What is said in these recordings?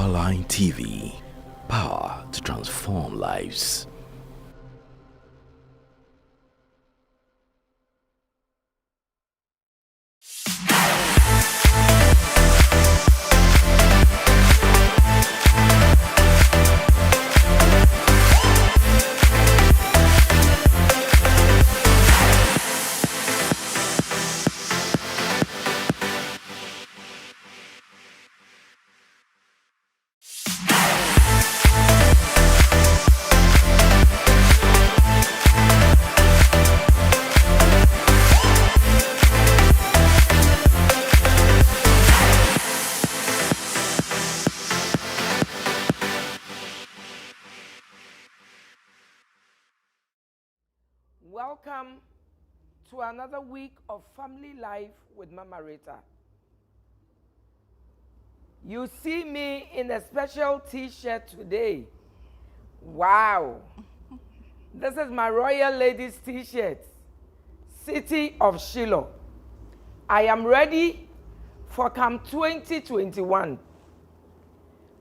Starline TV, power to transform lives. Welcome to another week of Family Life with Mama RITA. You see me in a special t-shirt today. Wow. This is my Royal Ladies t-shirt, City of Shiloh. I am ready for Camp 2021.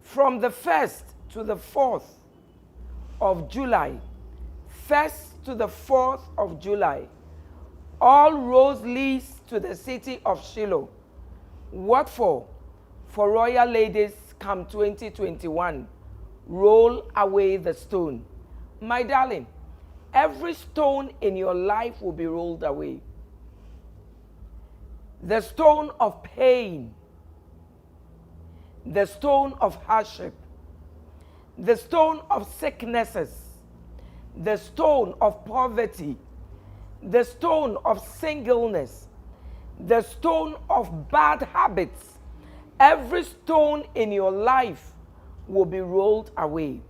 From the 1st to the 4th of July, 1st to the 4th of July, all roads leads to the city of Shiloh. What for? For Royal Ladies Camp 2021. Roll away the stone. My darling, every stone in your life will be rolled away. The stone of pain, the stone of hardship, the stone of sicknesses, the stone of poverty, the stone of singleness, the stone of bad habits, every stone in your life will be rolled away.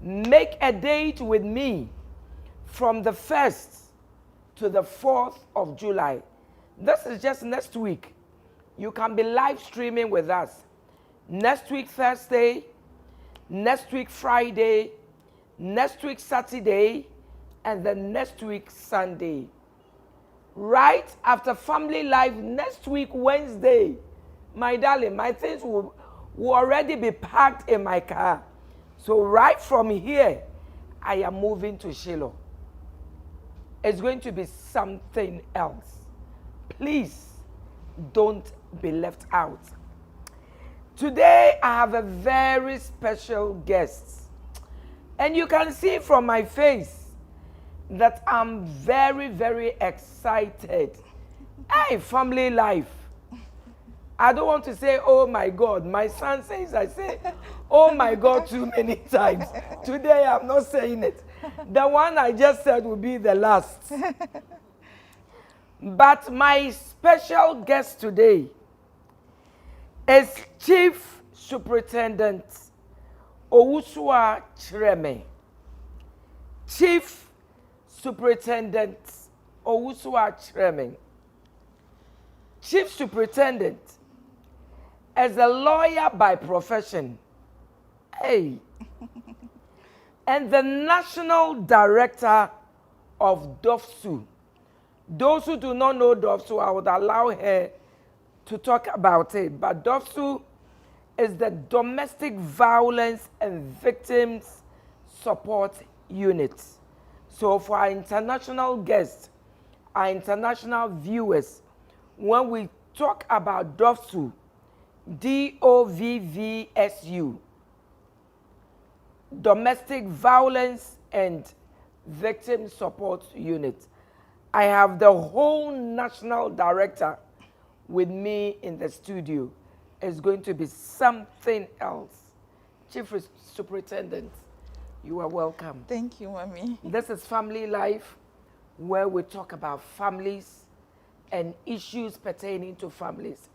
Make a date with me from the 1st to the 4th of July. This is just next week. You can be live streaming with us. Next week, Thursday, next week, Friday, next week, Saturday, and then next week, Sunday. Right after Family Life, next week, Wednesday, my darling, my things will already be packed in my car. So right from here, I am moving to Shiloh. It's going to be something else. Please don't be left out. Today, I have a very special guest. And you can see from my face that I'm very, very excited. Hey, Family Life. I don't want to say, oh my God. My son says, I say, oh my God, too many times. Today, I'm not saying it. The one I just said will be the last. But my special guest today is Chief Superintendent Owusua Chireme. Chief Superintendent Owusua Chireme. Chief Superintendent is a lawyer by profession. Hey. And the National Director of DOFSU. Those who do not know DOFSU, I would allow her to talk about it. But DOFSU is the Domestic Violence and Victims Support Unit. So for our international guests, our international viewers, when we talk about DOVSU, D-O-V-V-S-U, Domestic Violence and Victim Support Unit, I have the whole national director with me in the studio. It's going to be something else. Chief Superintendent, you are welcome. Thank you, Mommy. This is Family Life, where we talk about families and issues pertaining to families.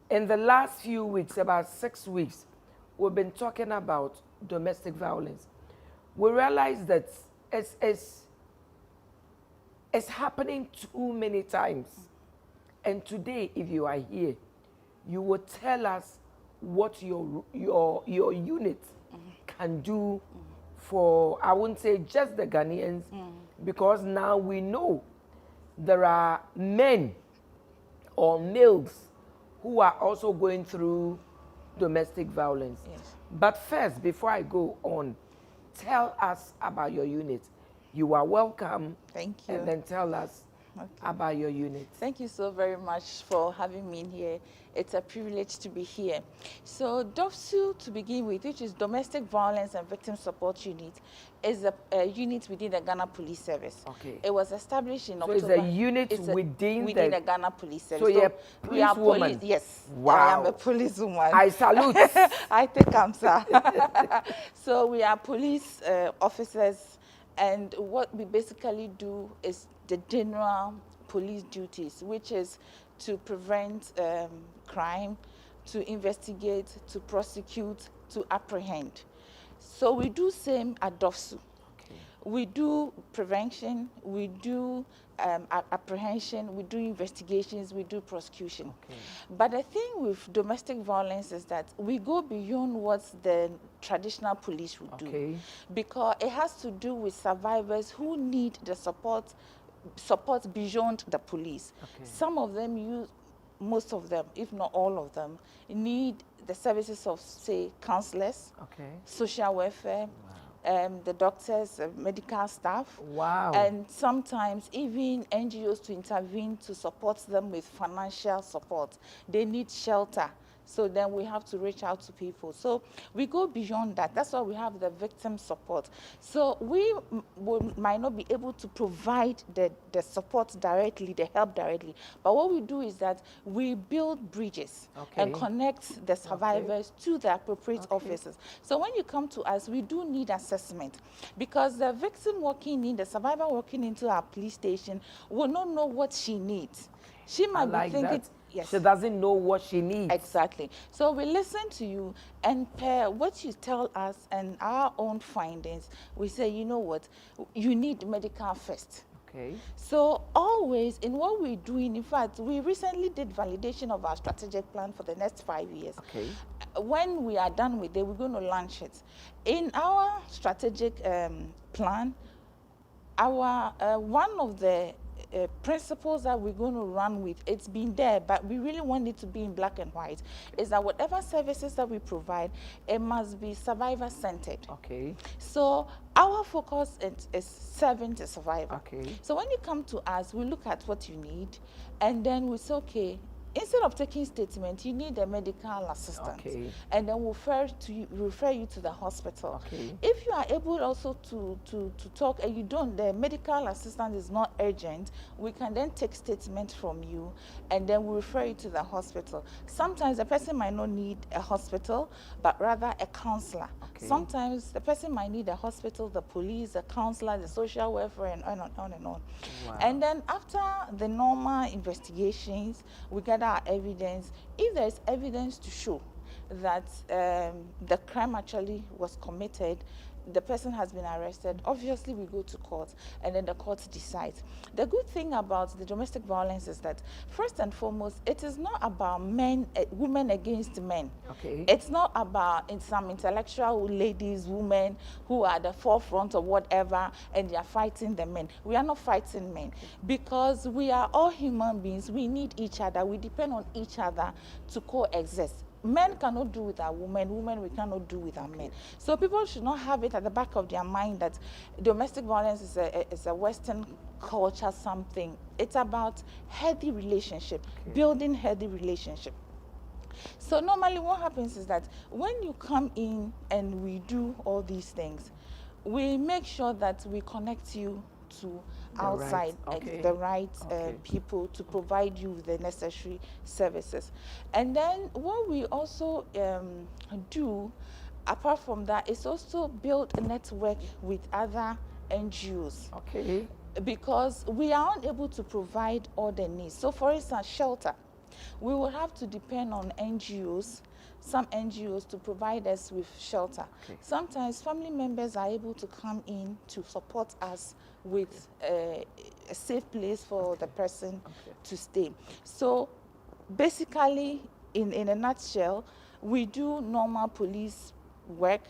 In the last few weeks, about 6 weeks, we've been talking about domestic violence. We realize that it's happening too many times. And today, if you are here, you will tell us what your unit can do for, I wouldn't say just the Ghanaians, because now we know there are men or males who are also going through domestic violence. Yes. But first, before I go on, tell us about your unit. You are welcome. Thank you. And then tell us about your unit. Thank you so very much for having me here. It's a privilege to be here. So DOVSU, to begin with, which is Domestic Violence and Victim Support Unit, is a unit within the Ghana Police Service. Okay. It was established in So October. it's a unit within the Ghana Police Service. So you're a we are policewoman? Yes. Wow. I am a policewoman. I salute. I think I'm sir. So we are police officers, and what we basically do is the general police duties, which is to prevent crime, to investigate, to prosecute, to apprehend. So we do same at DOVSU. Okay. We do prevention, we do apprehension, we do investigations, we do prosecution. Okay. But the thing with domestic violence is that we go beyond what the traditional police would do, because it has to do with survivors who need the support beyond the police. Okay. Some of them most of them, if not all of them, need the services of, say, counselors, social welfare, the doctors, medical staff. Wow. And sometimes even NGOs to intervene to support them with financial support. They need shelter. So then we have to reach out to people. So we go beyond that. That's why we have the victim support. So we might not be able to provide the support directly, the help directly. But what we do is that we build bridges and connect the survivors to the appropriate officers. So when you come to us, we do need assessment, because the victim walking in, the survivor walking into our police station will not know what she needs. She might be thinking, yes. She doesn't know what she needs. Exactly. So we listen to you, and per what you tell us and our own findings, we say, you know what, you need medical first. Okay. So always in what we're doing, in fact, we recently did validation of our strategic plan for the next 5 years. Okay. When we are done with it, we're going to launch it. In our strategic plan, our one of the principles that we're going to run with, it's been there, but we really want it to be in black and white, is that whatever services that we provide, it must be survivor-centered. Okay. So our focus is serving the survivor. Okay. So when you come to us, we look at what you need, and then we say, okay, instead of taking statement, you need a medical assistant. Okay. And then we'll refer you to the hospital. Okay. If you are able also to talk and you don't, the medical assistant is not urgent, we can then take statement from you and then we'll refer you to the hospital. Sometimes the person might not need a hospital, but rather a counselor. Okay. Sometimes the person might need a hospital, the police, the counselor, the social welfare, and on and on and on. Wow. And then after the normal investigations, we gather our evidence. If there is evidence to show that the crime actually was committed, the person has been arrested, obviously we go to court and then the court decides. The good thing about the domestic violence is that first and foremost, it is not about women against men. Okay. It's not about some intellectual ladies, women who are at the forefront of whatever and they are fighting the men. We are not fighting men because we are all human beings. We need each other. We depend on each other to coexist. Men cannot do without women, women we cannot do without men. So people should not have it at the back of their mind that domestic violence is a Western culture something. It's about healthy relationship, building healthy relationship. So normally what happens is that when you come in and we do all these things, we make sure that we connect you to outside the right people to provide you with the necessary services. And then what we also do, apart from that, is also build a network with other NGOs. Okay. Because we are unable to provide all the needs. So for instance, shelter. We will have to depend on NGOs, some NGOs, to provide us with shelter. Okay. Sometimes family members are able to come in to support us with a safe place for the person to stay. So basically, in a nutshell, we do normal police work.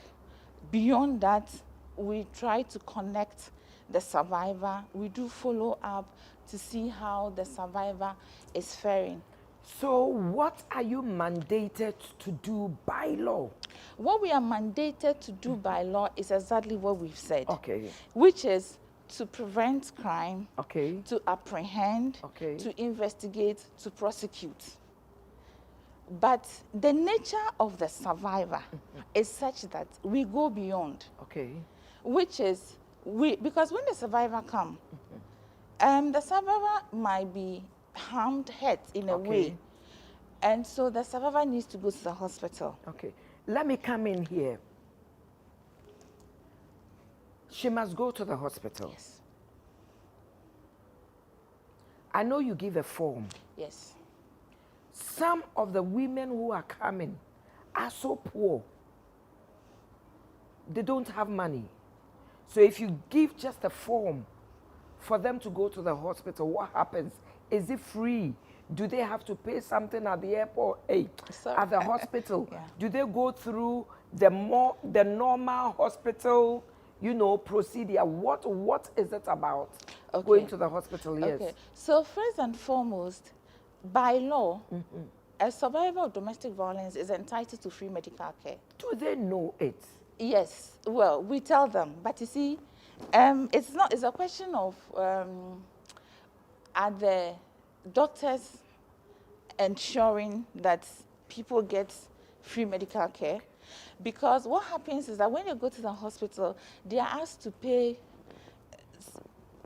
Beyond that, we try to connect the survivor. We do follow up to see how the survivor is faring. So what are you mandated to do by law? What we are mandated to do by law is exactly what we've said. Okay. Which is to prevent crime, Okay. to apprehend, Okay. to investigate, to prosecute. But the nature of the survivor is such that we go beyond. Okay. Which is, because when the survivor comes, the survivor might be harmed, hurt in a way. And so the survivor needs to go to the hospital. Okay. Let me come in here. She must go to the hospital. Yes. I know you give a form. Yes. Some of the women who are coming are so poor. They don't have money. So if you give just a form for them to go to the hospital, what happens? Is it free? Do they have to pay something at the airport? At the hospital? Yeah. Do they go through the normal hospital, procedure? What is it about going to the hospital? Yes. Okay. So first and foremost, by law, a survivor of domestic violence is entitled to free medical care. Do they know it? Yes. Well, we tell them, but you see, it's a question of are the doctors ensuring that people get free medical care? Because what happens is that when they go to the hospital, they are asked to pay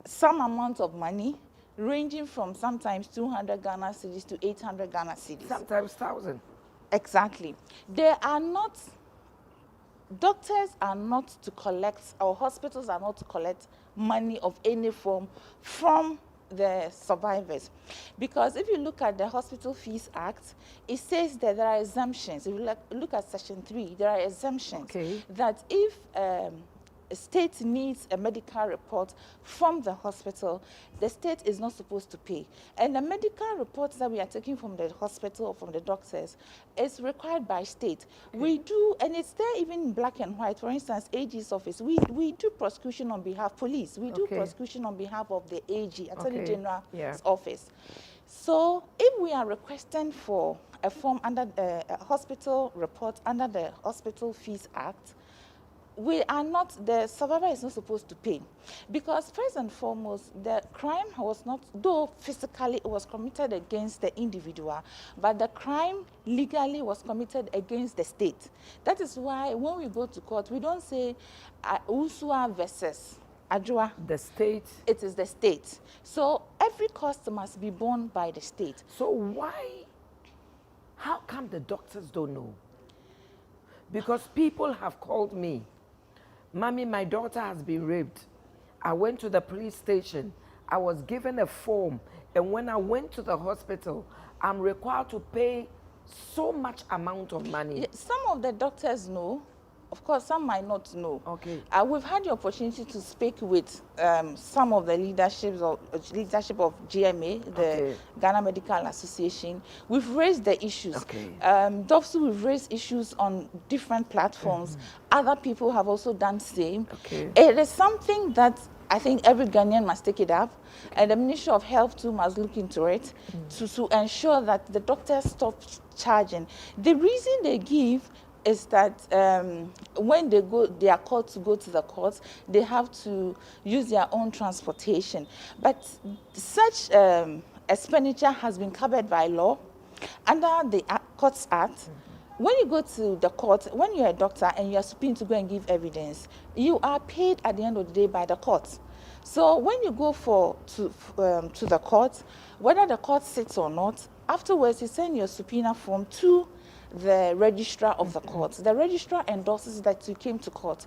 some amount of money, ranging from sometimes 200 Ghana cedis to 800 Ghana cedis. Sometimes 1,000. Exactly. Doctors are not to collect, or hospitals are not to collect money of any form from the survivors. Because if you look at the Hospital Fees Act, it says that there are exemptions. If you look at Section 3, there are exemptions. That if a state needs a medical report from the hospital, the state is not supposed to pay. And the medical reports that we are taking from the hospital or from the doctors is required by state. We do, and it's there even in black and white. For instance, AG's office, we do prosecution on behalf of police. We do prosecution on behalf of the AG, Attorney General's office. So if we are requesting for a form under a hospital report under the Hospital Fees Act, the survivor is not supposed to pay. Because first and foremost, the crime was not, though physically it was committed against the individual, but the crime legally was committed against the state. That is why when we go to court, we don't say Usua versus Adjoa. The state? It is the state. So every cost must be borne by the state. So how come the doctors don't know? Because people have called me, Mommy, my daughter has been raped. I went to the police station. I was given a form. And when I went to the hospital, I'm required to pay so much amount of money. Some of the doctors know. Of course, some might not know. We've had the opportunity to speak with some of the leadership of GMA, the Ghana Medical Association. We've raised the issues. DOFSU, we've raised issues on different platforms. Other people have also done the same. It is something that I think every Ghanaian must take it up, and the Ministry of Health too must look into it to ensure that the doctors stop charging. The reason they give is that when they are called to go to the courts, they have to use their own transportation. But such expenditure has been covered by law under the Courts Act. When you go to the court, when you're a doctor and you're supposed to go and give evidence, you are paid at the end of the day by the court. So when you go to the court, whether the court sits or not, afterwards you send your subpoena form to the registrar of the court. The registrar endorses that you came to court.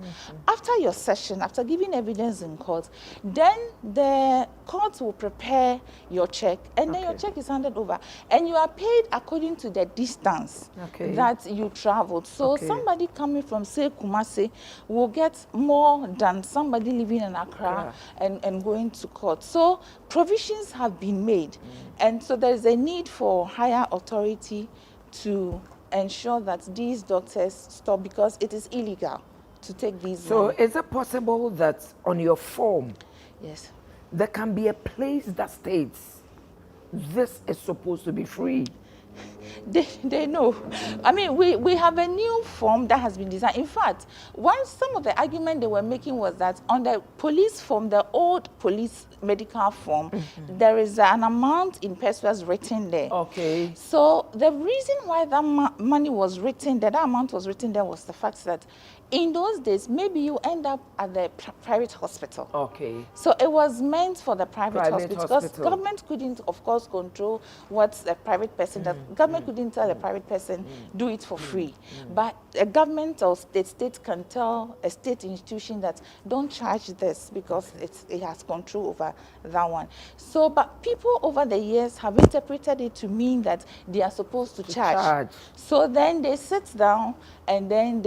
After your session, after giving evidence in court, then the court will prepare your check, and then your check is handed over. And you are paid according to the distance that you traveled. So somebody coming from, say, Kumasi will get more than somebody living in Accra and going to court. So provisions have been made. And so there is a need for higher authority to ensure that these doctors stop, because it is illegal to take these. So is it possible that on your form, there can be a place that states this is supposed to be free? They know. I mean, we have a new form that has been designed. In fact, some of the argument they were making was that on the police form, the old police medical form, there is an amount in pesos written there. Okay. So the reason why that money was written there, that amount was written there, was the fact that in those days, maybe you end up at the private hospital. Okay. So it was meant for the private hospital, because government couldn't, of course, control what a private person does. Government couldn't tell a private person, do it for free. But a government or state can tell a state institution that don't charge this because it has control over that one. So, but people over the years have interpreted it to mean that they are supposed to charge. So then they sit down and then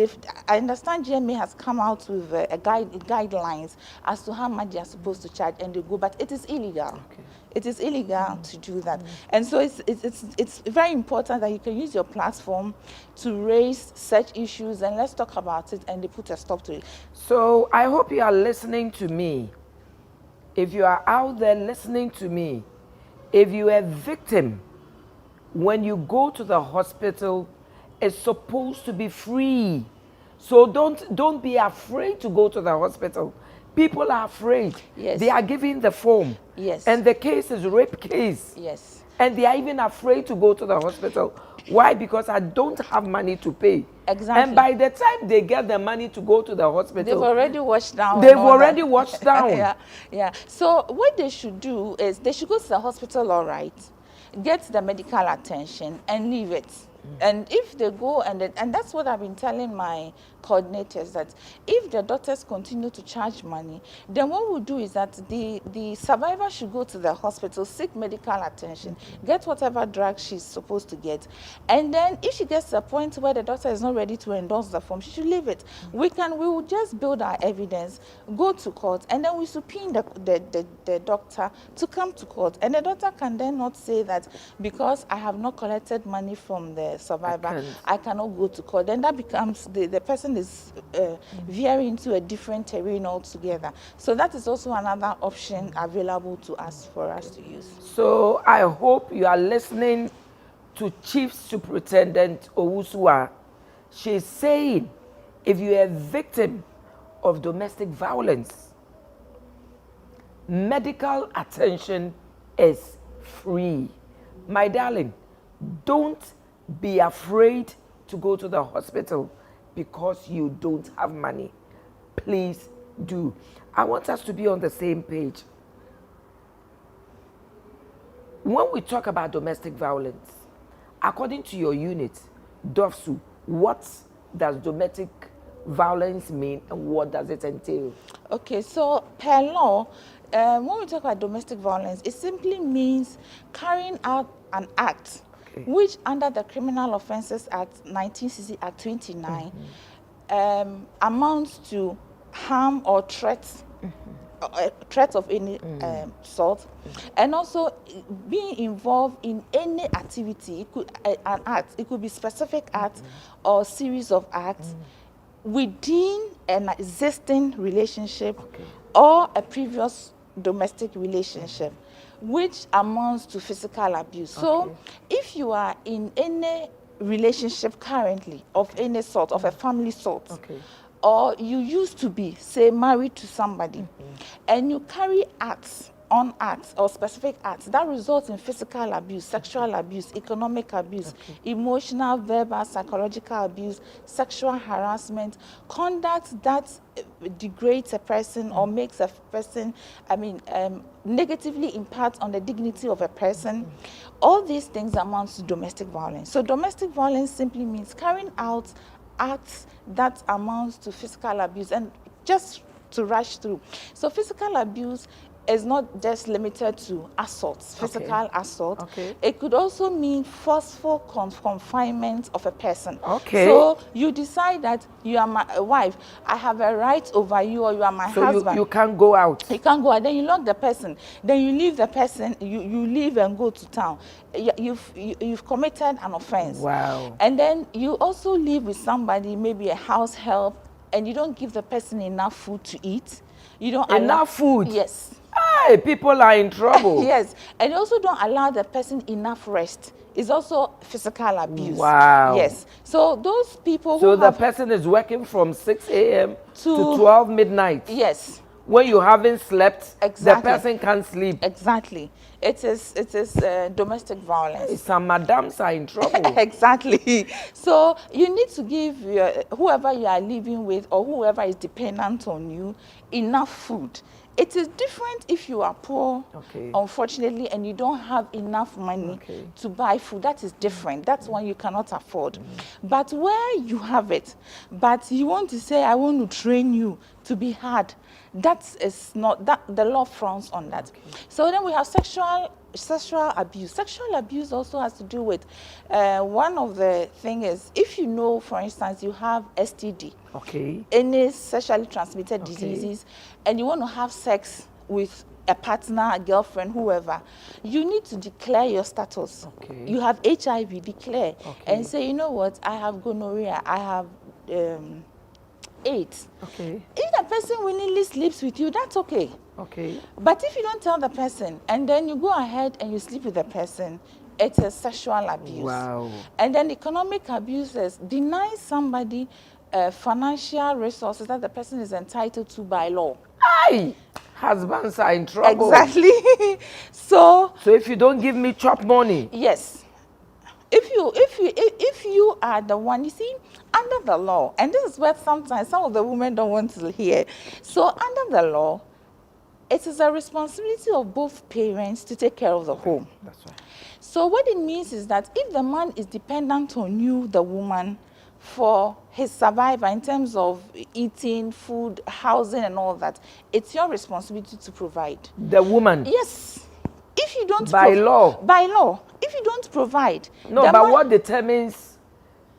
I understand GMA has come out with guidelines as to how much they are supposed to charge, and they go, but it is illegal. Okay. It is illegal to do that. And so it's very important that you can use your platform to raise such issues, and let's talk about it, and they put a stop to it. So I hope you are listening to me. If you are out there listening to me, if you are a victim, when you go to the hospital, it's supposed to be free. So don't be afraid to go to the hospital. People are afraid. Yes. They are giving the form. Yes. And the case is rape case. Yes. And they are even afraid to go to the hospital. Why? Because I don't have money to pay. Exactly. And by the time they get the money to go to the hospital, they've already washed down. They've already washed down. Yeah, yeah. So what they should do is they should go to the hospital, all right, get the medical attention and leave it. And if they go and that's what I've been telling my coordinators, that if the doctors continue to charge money, then what we'll do is that the survivor should go to the hospital, seek medical attention, get whatever drug she's supposed to get. And then if she gets to a point where the doctor is not ready to endorse the form, she should leave it. We will just build our evidence, go to court, and then we subpoena the doctor to come to court. And the doctor can then not say that because I have not collected money from the survivor, I cannot go to court. Then that becomes the person is veering into a different terrain altogether. So that is also another option available to us for us to use. So I hope you are listening to Chief Superintendent Owusua. She's saying, if you are a victim of domestic violence, medical attention is free. My darling, don't be afraid to go to the hospital because you don't have money. Please do. I want us to be on the same page. When we talk about domestic violence, according to your unit, DOFSU, what does domestic violence mean and what does it entail? Okay, so per law, when we talk about domestic violence, it simply means carrying out an act which under the Criminal Offences Act 1960 Act 29 amounts to harm or threat, threat of any sort, and also being involved in any activity. It could an act, it could be specific act or series of acts within an existing relationship or a previous domestic relationship, which amounts to physical abuse. So if you are in any relationship currently of any sort, of a family sort, or you used to be, say, married to somebody, and you carry acts, on acts or specific acts that result in physical abuse, sexual abuse, economic abuse, emotional, verbal, psychological abuse, sexual harassment, conduct that degrades a person or makes a person, negatively impact on the dignity of a person, all these things amount to domestic violence. So domestic violence simply means carrying out acts that amounts to physical abuse. And just to rush through, so physical abuse is not just limited to assaults, physical assault. It could also mean forceful confinement of a person. So you decide that you are my wife, I have a right over you, or you are my husband. So you can't go out. You can't go out. Then you lock the person. Then you leave the person. You leave and go to town. You've committed an offense. Wow. And then you also live with somebody, maybe a house help, and you don't give the person enough food to eat. You don't enough food. Yes. Hey, people are in trouble. Yes, and you also don't allow the person enough rest. is also physical abuse. Wow. Yes. So those people so who the person is working from 6 a.m. to 12 midnight. Yes. When you haven't slept, Exactly. the person can't sleep. Exactly. It is domestic violence. Some madams are in trouble. Exactly. So you need to give whoever you are living with or whoever is dependent on you enough food. It is different if you are poor, unfortunately, and you don't have enough money to buy food. That is different. That's one you cannot afford. But where you have it, but you want to say, I want to train you to be hard, that is not, that the law frowns on that. So then we have sexual abuse. Sexual abuse also has to do with, one of the thing is, if you know, for instance, you have STD, any sexually transmitted diseases, and you want to have sex with a partner, a girlfriend, whoever, you need to declare your status. You have HIV, declare, and say, you know what, I have gonorrhea, I have AIDS. If the person willingly sleeps with you, that's okay. But if you don't tell the person and then you go ahead and you sleep with the person, it's a sexual abuse. Wow. And then economic abuse is denying somebody financial resources that the person is entitled to by law. Aye. Husbands are in trouble. Exactly. So if you don't give me chop money. Yes. If you are the one, you see, under the law, and this is where sometimes some of the women don't want to hear. So under the law, it is a responsibility of both parents to take care of the home. That's right. So what it means is that if the man is dependent on you, the woman, for his survival in terms of eating, food, housing, and all that, it's your responsibility to provide. The woman? Yes. If you don't by law? By law. If you don't provide. No, but what determines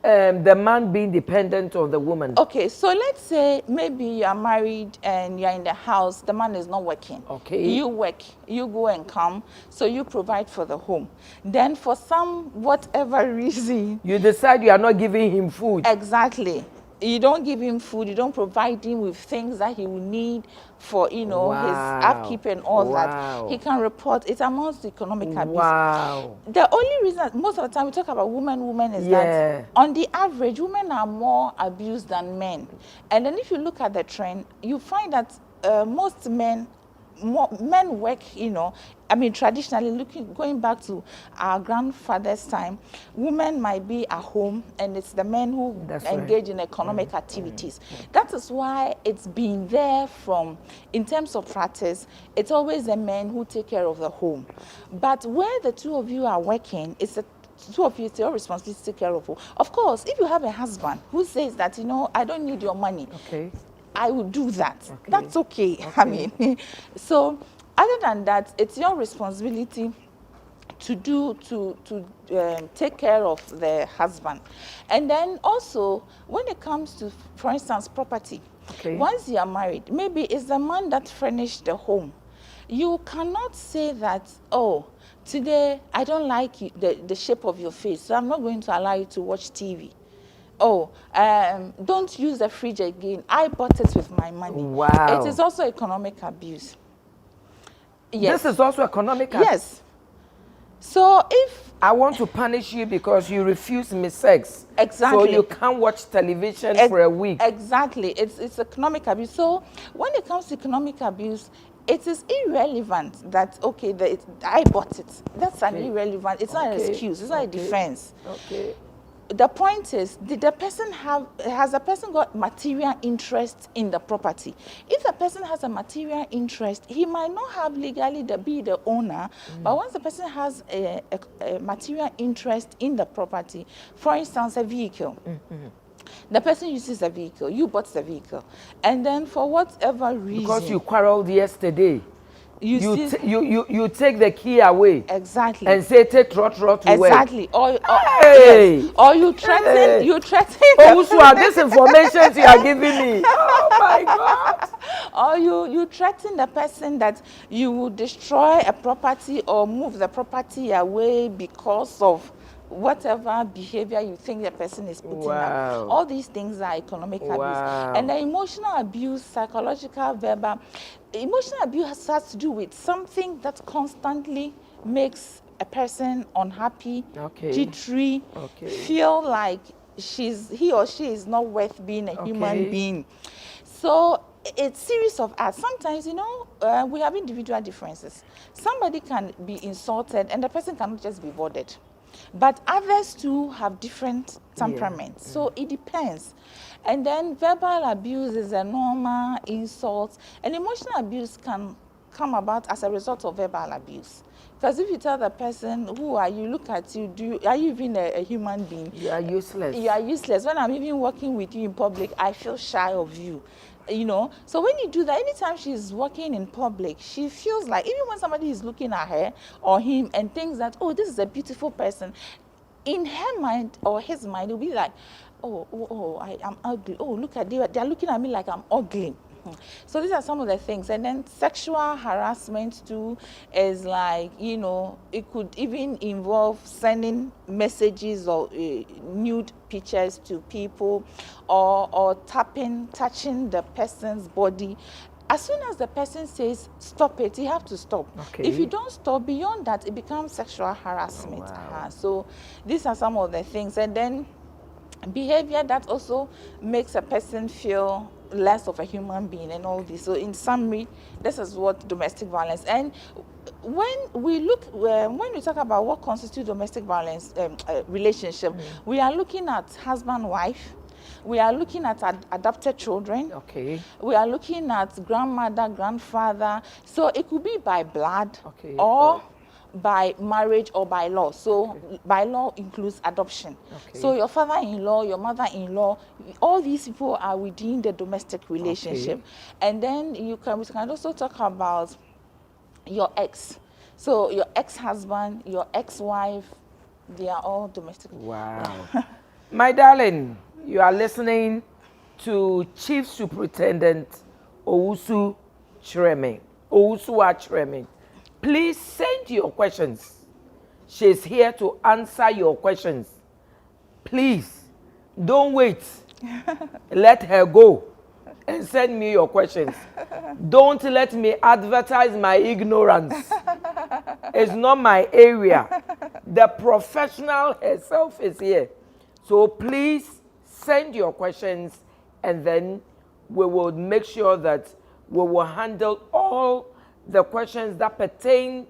the man being dependent on the woman? Okay, so let's say maybe you are married and you're in the house, the man is not working. You work, you go and come, so you provide for the home. Then for some whatever reason, you decide you are not giving him food. Exactly. You don't give him food, you don't provide him with things that he will need for, you know, his upkeep and all that. He can report. It amounts to economic abuse. The only reason, most of the time we talk about women is that on the average, women are more abused than men. And then if you look at the trend, you find that most men work, you know, I mean, traditionally, going back to our grandfather's time, women might be at home and it's the men who engage in economic activities. That is why it's been there from, in terms of practice, it's always the men who take care of the home. But where the two of you are working, it's the two of you, it's your responsibility to take care of home. Of course, if you have a husband who says that, you know, I don't need your money, I will do that. That's okay. I mean, so other than that, it's your responsibility to take care of the husband. And then also, when it comes to, for instance, property, once you are married, maybe it's the man that furnished the home. You cannot say that, oh, today I don't like the shape of your face, so I'm not going to allow you to watch TV. Oh, don't use the fridge again. I bought it with my money. Wow. It is also economic abuse. Yes. This is also economic abuse? Yes. So if I want to punish you because you refuse me sex. Exactly. So you can't watch television for a week. Exactly. It's economic abuse. So when it comes to economic abuse, it is irrelevant that, okay, I bought it. That's an irrelevant. It's not an excuse. It's not a defense. The point is, has the person got material interest in the property? If the person has a material interest, he might not have legally be the owner, but once the person has a material interest in the property, for instance, a vehicle, the person uses a vehicle, you bought the vehicle, and then for whatever reason, because you quarreled yesterday, you take the key away. Exactly. And say take trot to work. Exactly. Or you threaten Oh, so this information you are giving me. Oh my God. Or you threaten the person that you will destroy a property or move the property away because of whatever behavior you think the person is putting up. All these things are economic abuse. And the emotional abuse, psychological, verbal. Emotional abuse has to do with something that constantly makes a person unhappy, Okay. jittery, Okay. feel like he or she is not worth being a Okay. human being. So it's series of acts. Sometimes, you know, we have individual differences. Somebody can be insulted and the person cannot just be bothered. But others too have different temperaments. Yeah. So it depends. And then verbal abuse is a normal insult. And emotional abuse can come about as a result of verbal abuse. Because if you tell the person, who are you, look at you, are you even a human being? You are useless. You are useless. When I'm even walking with you in public, I feel shy of you. You know, so when you do that, anytime she's walking in public, she feels like, even when somebody is looking at her or him and thinks that, oh, this is a beautiful person, in her mind or his mind, it'll be like, I am ugly. Oh, look at they are looking at me like I'm ugly. So these are some of the things. And then sexual harassment too is like, you know, it could even involve sending messages or nude pictures to people, or touching the person's body. As soon as the person says stop it, you have to stop. Okay. If you don't stop, beyond that, it becomes sexual harassment. Oh, wow. So these are some of the things. And then behavior that also makes a person feel less of a human being and all this. So in summary, this is what domestic violence. And when we talk about what constitutes domestic violence relationship, we are looking at husband-wife, we are looking at adopted children, Okay. we are looking at grandmother, grandfather. So it could be by blood, Okay. or by marriage, or by law. So by law includes adoption. Okay. So your father-in-law, your mother-in-law, all these people are within the domestic relationship. Okay. And then we can also talk about your ex. So your ex-husband, your ex-wife, they are all domestic. Wow. My darling, you are listening to Chief Superintendent Owusu Achreme. Please send your questions. She's here to answer your questions. Please, don't wait. Let her go and send me your questions. Don't let me advertise my ignorance. It's not my area. The professional herself is here. So please send your questions, and then we will make sure that we will handle all the questions that pertain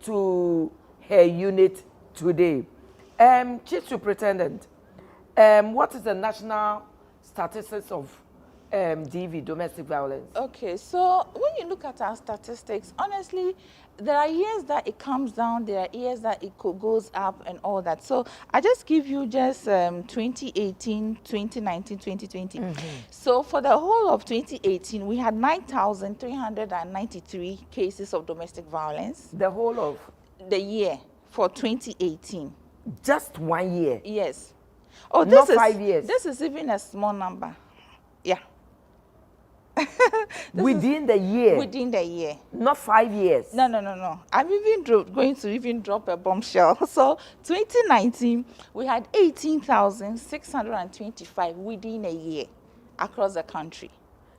to her unit today. Chief Superintendent, what is the national statistics of DV, domestic violence? Okay, so when you look at our statistics, honestly, there are years that it comes down, there are years that it goes up and all that. So I just give you just 2018, 2019, 2020. So for the whole of 2018, we had 9,393 cases of domestic violence. The whole of? The year for 2018. Just 1 year? Yes. Oh, Not 5 years? This is even a small number. Yeah. Within the year? Within the year. Not 5 years? No. I'm even going to even drop a bombshell. So 2019, we had 18,625 within a year across the country.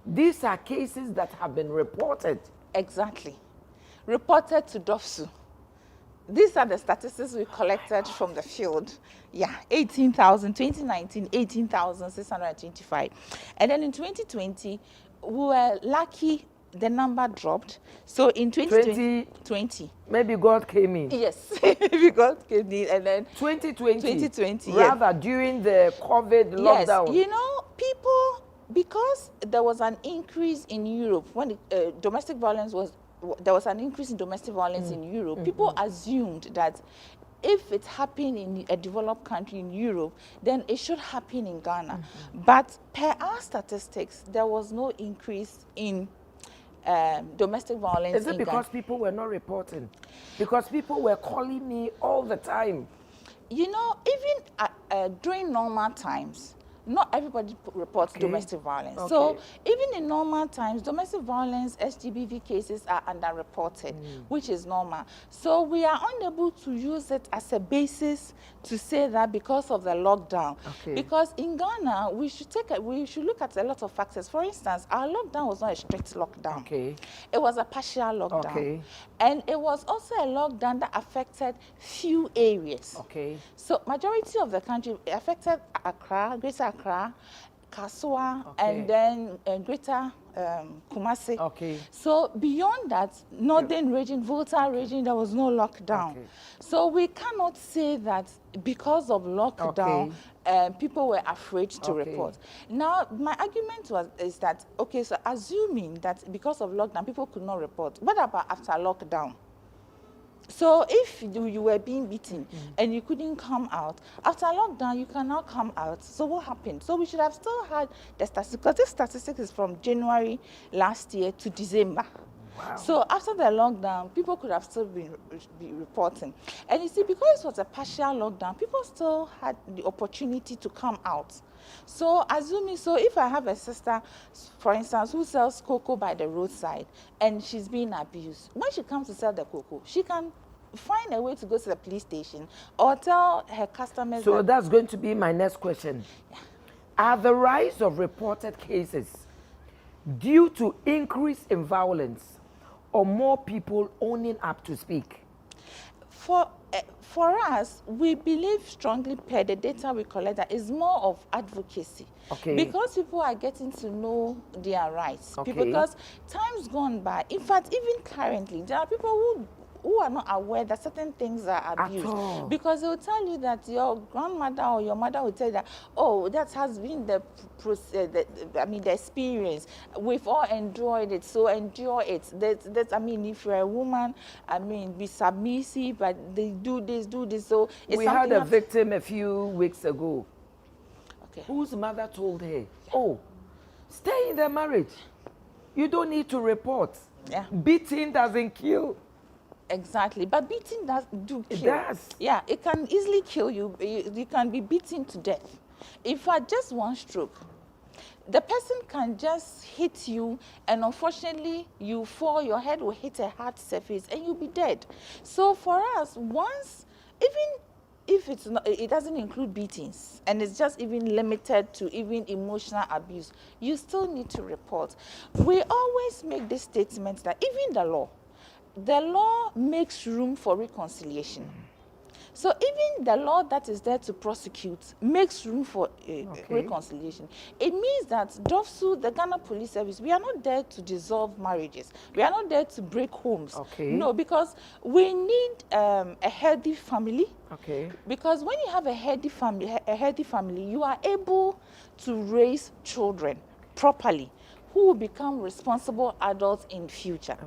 These are cases that have been reported? Exactly. Reported to DOFSU. These are the statistics we collected from the field. Yeah, 2019, 18,625. And then in 2020, we were lucky the number dropped. So in 2020. Maybe God came in. Yes, maybe God came in. And then 2020. Yeah. Rather, during the COVID lockdown. Yes, you know, people, because there was an increase in Europe, when domestic violence was, there was an increase in domestic violence in Europe, people assumed that if it happened in a developed country in Europe, then it should happen in Ghana. But per our statistics, there was no increase in domestic violence. Is it because people were not reporting? Because people were calling me all the time. You know, even during normal times, not everybody reports domestic violence. So even in normal times, domestic violence, SGBV cases are underreported, which is normal. So we are unable to use it as a basis to say that because of the lockdown. Because in Ghana, we should look at a lot of factors. For instance, our lockdown was not a strict lockdown. It was a partial lockdown. And it was also a lockdown that affected few areas. So majority of the country affected Accra, Greater Accra, Kasua, and then Greater Kumasi. So beyond that, northern region, Volta region, there was no lockdown. So we cannot say that because of lockdown, people were afraid to report. Now, my argument is that, okay, so assuming that because of lockdown, people could not report, what about after lockdown? So if you were being beaten and you couldn't come out, after lockdown, you cannot come out. So what happened? So we should have still had the statistics, because this statistic is from January last year to December. So after the lockdown, people could have still been reporting. And you see, because it was a partial lockdown, people still had the opportunity to come out. So assuming, so if I have a sister, for instance, who sells cocoa by the roadside and she's being abused, when she comes to sell the cocoa, she can find a way to go to the police station or tell her customers. So that's going to be my next question. Are the rise of reported cases due to increase in violence or more people owning up to speak? For us, we believe strongly per the data we collect that is more of advocacy. Because people are getting to know their rights. Because time's gone by, in fact, even currently, there are people who are not aware that certain things are abused. Because they will tell you that your grandmother or your mother will tell you that, oh, that has been the experience. We've all enjoyed it, so enjoy it. I mean, if you're a woman, I mean, be submissive, but they do this. So it's we had a victim a few weeks ago whose mother told her, oh, stay in the marriage. You don't need to report. Beating doesn't kill. Exactly, but beating does kill. It does. Yeah, it can easily kill you. You can be beaten to death. In fact, just one stroke, the person can just hit you, and unfortunately, you fall. Your head will hit a hard surface, and you'll be dead. So for us, once, even if it's not, it doesn't include beatings, and it's just even limited to even emotional abuse, you still need to report. We always make this statement that even the law makes room for reconciliation. So even the law that is there to prosecute makes room for reconciliation. It means that DOFSU, the Ghana Police Service, we are not there to dissolve marriages. We are not there to break homes. No, because we need a healthy family. Because when you have a healthy family, you are able to raise children properly who will become responsible adults in future.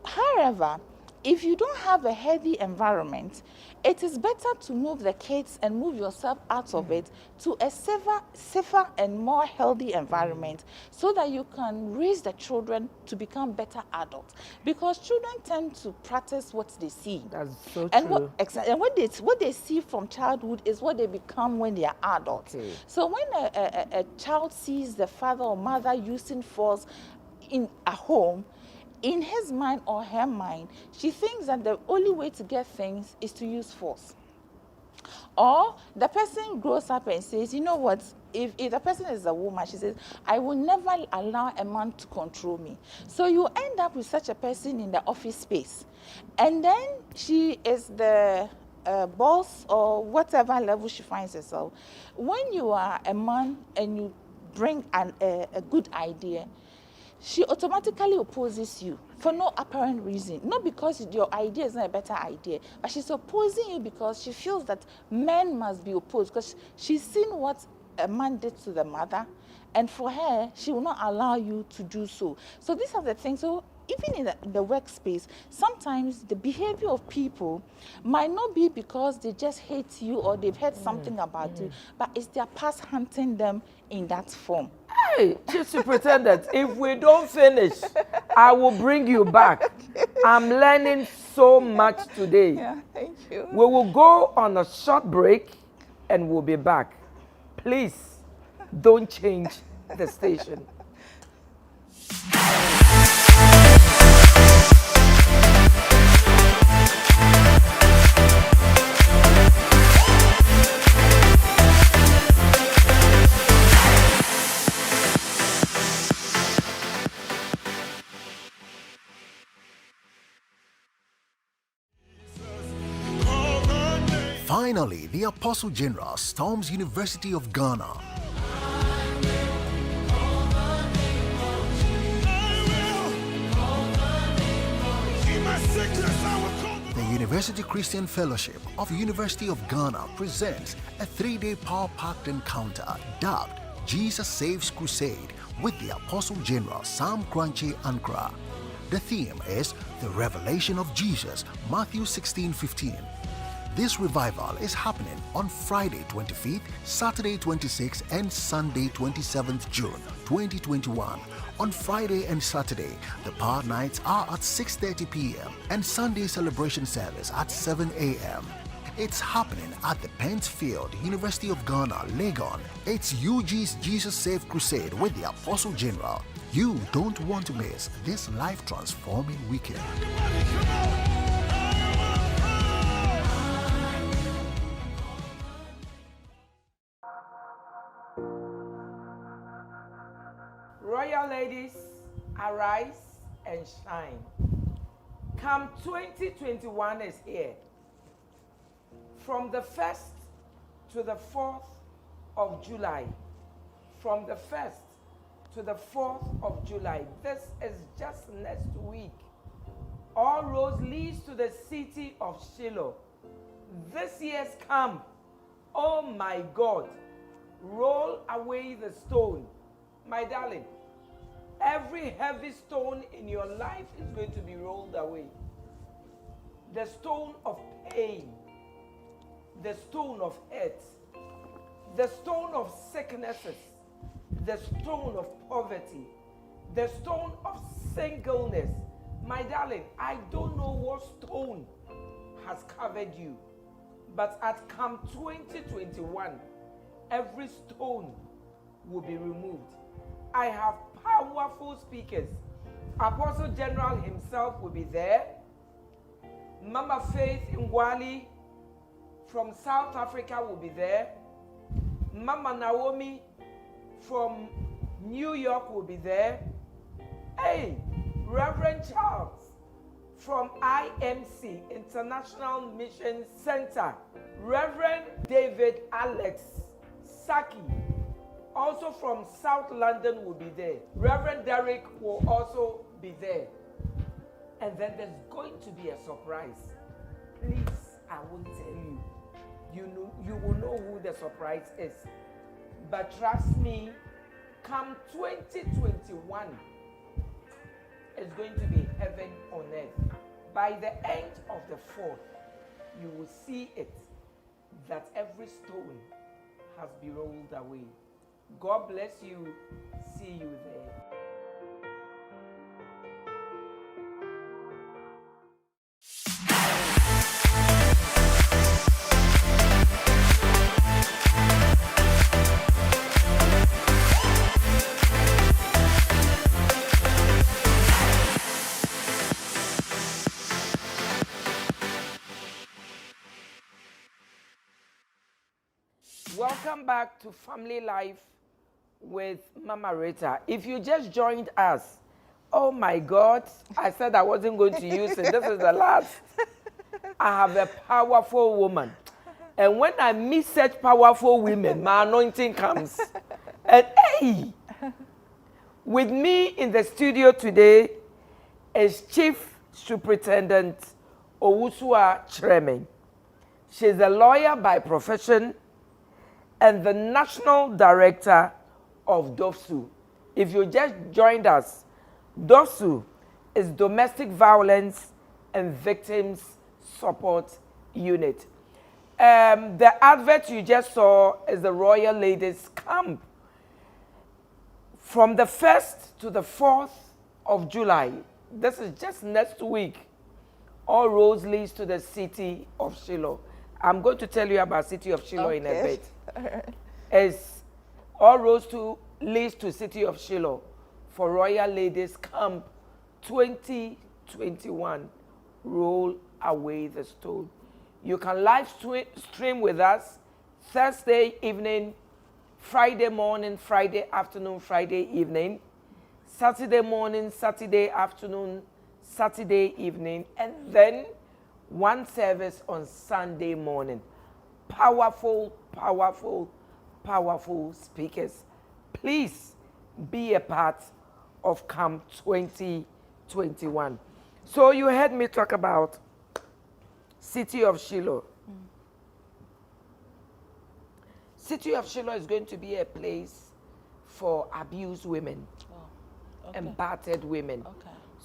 However, if you don't have a healthy environment, it is better to move the kids and move yourself out of it to a safer and more healthy environment so that you can raise the children to become better adults. Because children tend to practice what they see. That's so and true. What they see from childhood is what they become when they are adults. So when a child sees the father or mother using force in a home, in his mind or her mind, she thinks that the only way to get things is to use force. Or the person grows up and says, you know what, if the person is a woman, she says, I will never allow a man to control me. So you end up with such a person in the office space. And then she is the boss or whatever level she finds herself. When you are a man and you bring a good idea, she automatically opposes you for no apparent reason. Not because your idea is not a better idea, but she's opposing you because she feels that men must be opposed, because she's seen what a man did to the mother, and for her, she will not allow you to do so. So these are the things. So even in the workspace, sometimes the behavior of people might not be because they just hate you or they've heard something about you, but it's their past hunting them in that form. Hey, Chief Superintendent, if we don't finish, I will bring you back. I'm learning so much today. Yeah, thank you. We will go on a short break and we'll be back. Please don't change the station. Finally, the Apostle General storms University of Ghana. The University Christian Fellowship of University of Ghana presents a 3-day power-packed encounter dubbed Jesus Saves Crusade with the Apostle General Sam Crunchy Ankara. The theme is the revelation of Jesus, Matthew 16:15. This revival is happening on Friday 25th, Saturday 26th, and Sunday 27th June 2021. On Friday and Saturday, the power nights are at 6:30 p.m. and Sunday celebration service at 7 a.m. It's happening at the Pence Field, University of Ghana, Legon. It's UG's Jesus Save Crusade with the Apostle General. You don't want to miss this life-transforming weekend. Royal ladies, arise and shine. Come 2021 is here. From the 1st to the 4th of July. From the 1st to the 4th of July. This is just next week. All roads leads to the city of Shiloh. This year's camp, oh my God, roll away the stone. My darling, every heavy stone in your life is going to be rolled away. The stone of pain, the stone of hurt, the stone of sicknesses, the stone of poverty, the stone of singleness. My darling, I don't know what stone has covered you, but at Camp 2021, every stone will be removed. I have powerful speakers. Apostle General himself will be there. Mama Faith Ngwali from South Africa will be there. Mama Naomi from New York will be there. Hey, Reverend Charles from IMC, International Mission Center. Reverend David Alex Saki, also from South London, will be there. Reverend Derek will also be there. And then there's going to be a surprise. Please, I won't tell you. You will know who the surprise is. But trust me, come 2021, it's going to be heaven on earth. By the end of the 4th, you will see it, that every stone has been rolled away. God bless you. See you there. Welcome back to Family Life with Mama RITA. If you just joined us, oh my God, I said I wasn't going to use it. This is the last. I have a powerful woman. And when I meet such powerful women, my anointing comes. And hey, with me in the studio today is Chief Superintendent Owusua Chremen. She's a lawyer by profession and the National Director of DOFSU. If you just joined us, DOFSU is Domestic Violence and Victims Support Unit. The advert you just saw is the Royal Ladies Camp. From the 1st to the 4th of July, this is just next week, all roads leads to the city of Shiloh. I'm going to tell you about city of Shiloh in a bit. It's All roads leads to City of Shiloh for Royal Ladies Camp 2021. Roll away the stone. You can live stream with us Thursday evening, Friday morning, Friday afternoon, Friday evening, Saturday morning, Saturday afternoon, Saturday evening, and then one service on Sunday morning. Powerful, powerful, powerful speakers. Please be a part of Camp 2021. So you heard me talk about City of Shiloh. City of Shiloh is going to be a place for abused women and battered women.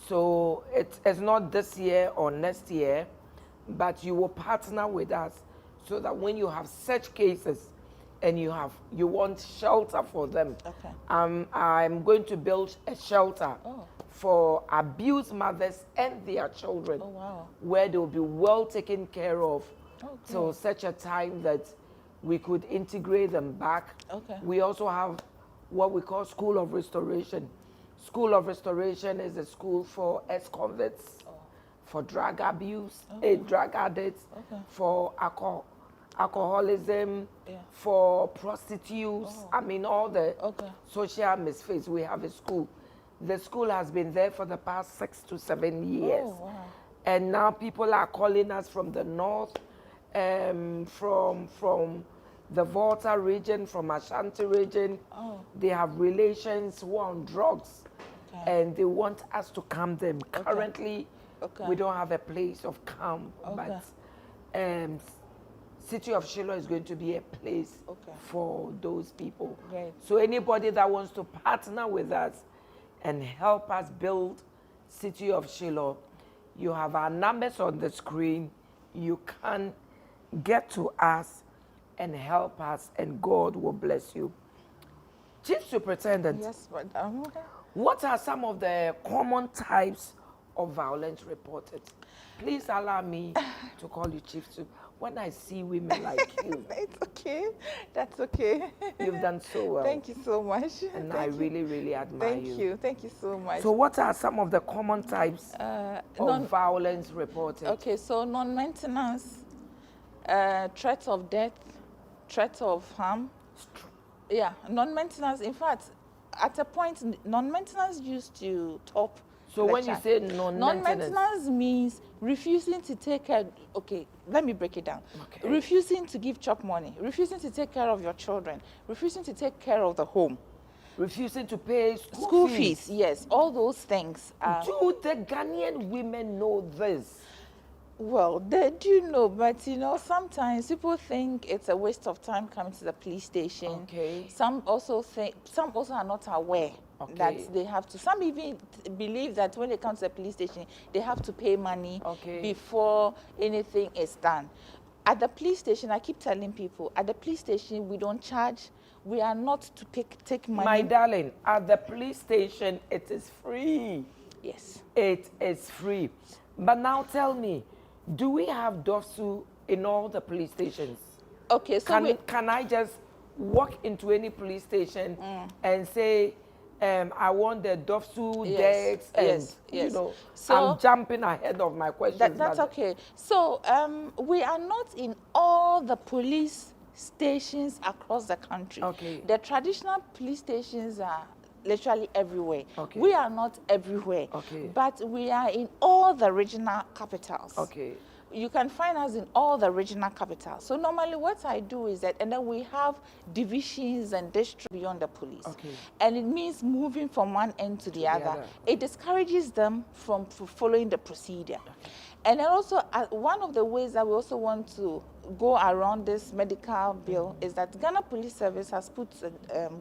So it's not this year or next year, but you will partner with us so that when you have such cases and you want shelter for them, I'm going to build a shelter for abused mothers and their children, where they will be well taken care of till such a time that we could integrate them back. We also have what we call School of Restoration. School of Restoration is a school for ex-convicts, for drug abuse, drug addicts, for alcoholism, for prostitutes. I mean, all the social misfits. We have a school. The school has been there for the past 6 to 7 years. And now people are calling us from the north, from the Volta region, from Ashanti region. They have relations who are on drugs, and they want us to calm them. Currently, we don't have a place of calm, but City of Shiloh is going to be a place for those people. So anybody that wants to partner with us and help us build City of Shiloh, you have our numbers on the screen. You can get to us and help us, and God will bless you. Chief Superintendent. Yes, madam. What are some of the common types of violence reported? Please allow me to call you Chief Super. When I see women like you. It's okay. That's okay. You've done so well. Thank you so much. And I really, really admire you. Thank you. Thank you so much. So what are some of the common types of violence reported? Okay, so non-maintenance, threat of death, threat of harm. Yeah, non-maintenance. In fact, at a point, non-maintenance used to top. So when you say non-maintenance? Non-maintenance means refusing to take care. Okay, let me break it down. Refusing to give chop money, refusing to take care of your children, refusing to take care of the home. Refusing to pay school fees. Yes, all those things. Do the Ghanaian women know this? Well, they do know, but you know, sometimes people think it's a waste of time coming to the police station. Some also are not aware that they have to. Some even believe that when they come to the police station, they have to pay money before anything is done. At the police station, I keep telling people, at the police station, we don't charge. We are not to take money. My darling, at the police station, it is free. Yes. It is free. But now tell me, do we have DOFSU in all the police stations? Okay, so can I just walk into any police station and say, I want the DOFSU decks, and you know, so I'm jumping ahead of my questions. That's okay. So we are not in all the police stations across the country. The traditional police stations are literally everywhere. We are not everywhere, but we are in all the regional capitals. You can find us in all the regional capitals. So normally what I do is that, and then we have divisions and districts beyond the police. And it means moving from one end to the other. It discourages them from following the procedure. And then also, one of the ways that we also want to go around this medical bill is that Ghana Police Service has put,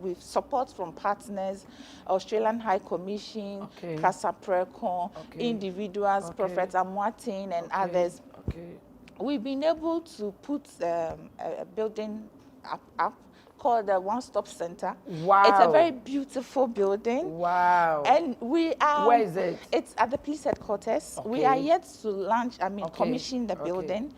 with support from partners, Australian High Commission, Casa Precon, individuals, Prophet Amwatin, and others. We've been able to put a building up called the One Stop Center. It's a very beautiful building. And we are... Where is it? It's at the police headquarters. We are yet to launch, commission the building.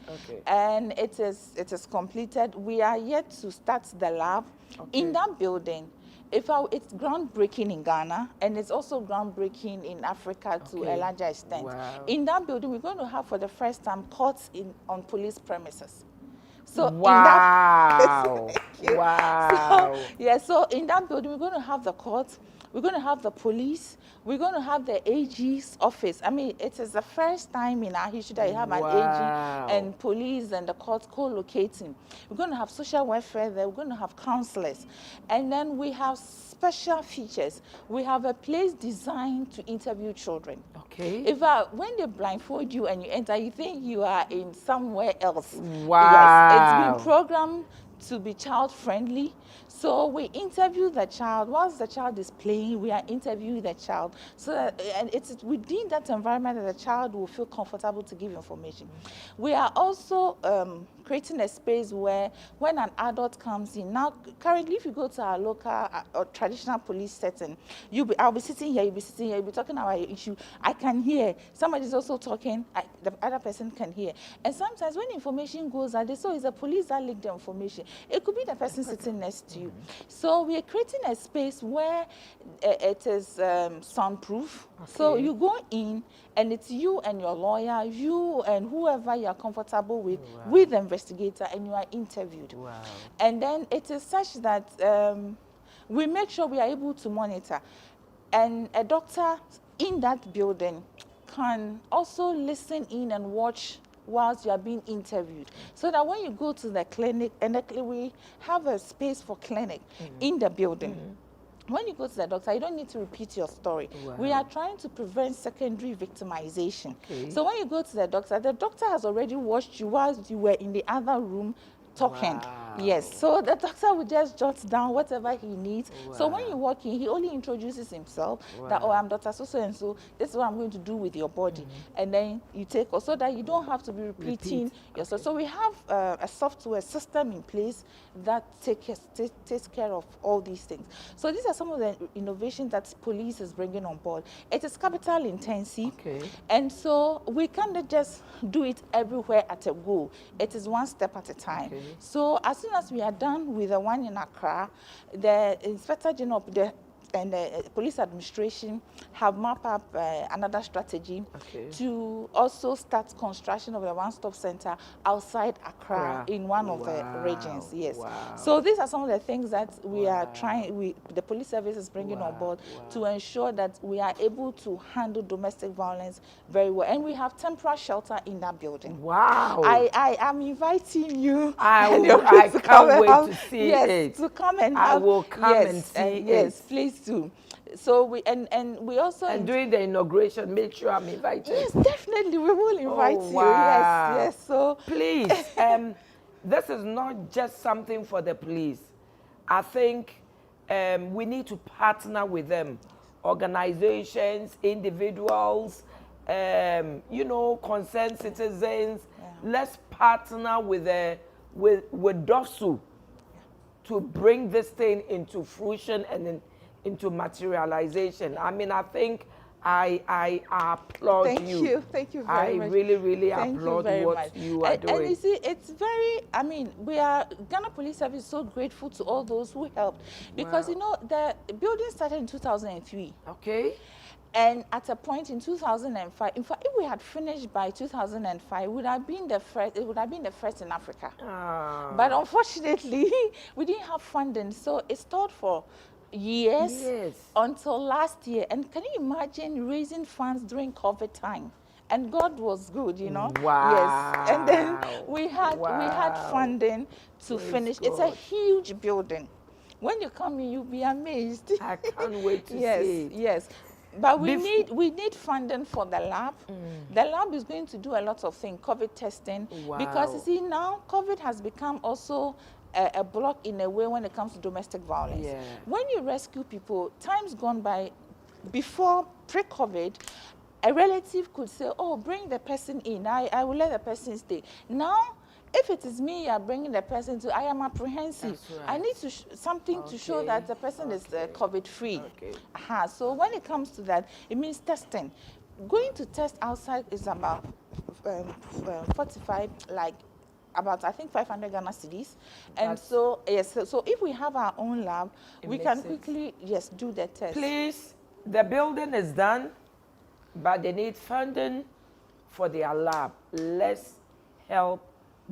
And it is completed. We are yet to start the lab. In that building, it's groundbreaking in Ghana, and it's also groundbreaking in Africa to a larger extent. Wow. In that building, we're going to have for the first time courts on police premises. So wow. Wow. So in that building, we're going to have the courts, we're going to have the police, we're going to have the AG's office. I mean, it is the first time in our history that you have an AG and police and the courts co-locating. We're going to have social welfare there, we're going to have counselors. And then we have special features. We have a place designed to interview children. Okay. When they blindfold you and you enter, you think you are in somewhere else. Wow. Yes, it's been programmed to be child friendly. So we interview the child. Whilst the child is playing, we are interviewing the child. So that, and it's within that environment that the child will feel comfortable to give information. We are also creating a space where when an adult comes in, now currently if you go to our local or traditional police setting, I'll be sitting here, you'll be sitting here, you'll be talking about your issue. I can hear. Somebody's also talking, the other person can hear. And sometimes when information goes out, so it's a police that leaked the information. It could be the person sitting next to you. So we are creating a space where it is soundproof. Okay. So you go in and it's you and your lawyer, you and whoever you are comfortable with the investigator, and you are interviewed. Wow. And then it is such that we make sure we are able to monitor. And a doctor in that building can also listen in and watch whilst you are being interviewed. So that when you go to the clinic, and we have a space for clinic in the building. When you go to the doctor, you don't need to repeat your story. Wow. We are trying to prevent secondary victimization. Okay. So when you go to the doctor has already watched you whilst you were in the other room talking. Wow. Yes, so the doctor will just jot down whatever he needs. Wow. So when you walk in, he only introduces himself, that, oh, I'm Dr. So-and-so, this is what I'm going to do with your body. And then you take, so that you don't have to be repeating yourself. So we have a software system in place that takes care of all these things. So these are some of the innovations that police is bringing on board. It is capital intensive. Okay. And so we can't just do it everywhere at a go. It is one step at a time. Okay. So as soon as we are done with the one in Accra, the Inspector General and the police administration have mapped up another strategy to also start construction of the one-stop center outside Accra in one of the regions. Yes. Wow. So these are some of the things that we are trying, the police service is bringing on board to ensure that we are able to handle domestic violence very well. And we have temporary shelter in that building. Wow. I am inviting you. I can't wait to see it. To come and I will come and see it. Yes, please do. So we we also during the inauguration, make sure I'm invited. Yes, definitely, we will invite you. Yes. So please, this is not just something for the police. I think we need to partner with them, organizations, individuals, concerned citizens. Yeah. Let's partner with DOSU to bring this thing into fruition and into materialization. I mean, I think I applaud you. Thank you very much. I really applaud what you are doing. And you see, it's very, Ghana Police Service is so grateful to all those who helped. Because, the building started in 2003. Okay. And at a point in 2005, in fact, if we had finished by 2005, it would have been the first in Africa. But unfortunately, we didn't have funding. So it stalled for years until last year. And can you imagine raising funds during COVID time? And God was good, Wow. Yes. And then we had funding to finish. God. It's a huge building. When you come in, you'll be amazed. I can't wait to see it. Yes. But we need funding for the lab. The lab is going to do a lot of things, COVID testing. Wow. Because you see, now COVID has become also a block in a way when it comes to domestic violence. Yeah. When you rescue people, times gone by, before pre-COVID, a relative could say, oh, bring the person in. I will let the person stay. Now, if it is me you are bringing the person to, I am apprehensive. Right. I need to something to show that the person is COVID-free. Okay. So when it comes to that, it means testing. Going to test outside is about 45, about, I think, 500 Ghana cedis. And so, yes, so if we have our own lab, we can quickly, yes, do the test. Please, the building is done, but they need funding for their lab. Let's help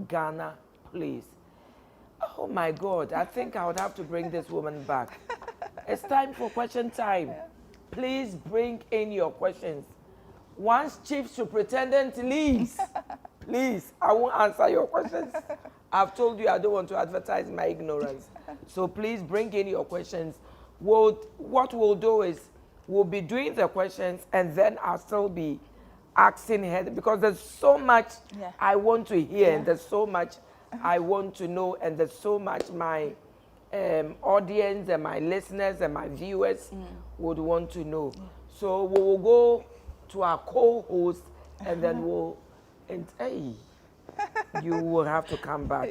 Ghana, please. Oh my God, I think I would have to bring this woman back. It's time for question time. Please bring in your questions. Once Chief Superintendent leaves, please, I won't answer your questions. I've told you I don't want to advertise my ignorance. So please bring in your questions. What we'll do is we'll be doing the questions and then I'll still be asking her because there's so much I want to hear and there's so much I want to know and there's so much my audience and my listeners and my viewers would want to know. So we will go to our co-host and then hey, you will have to come back.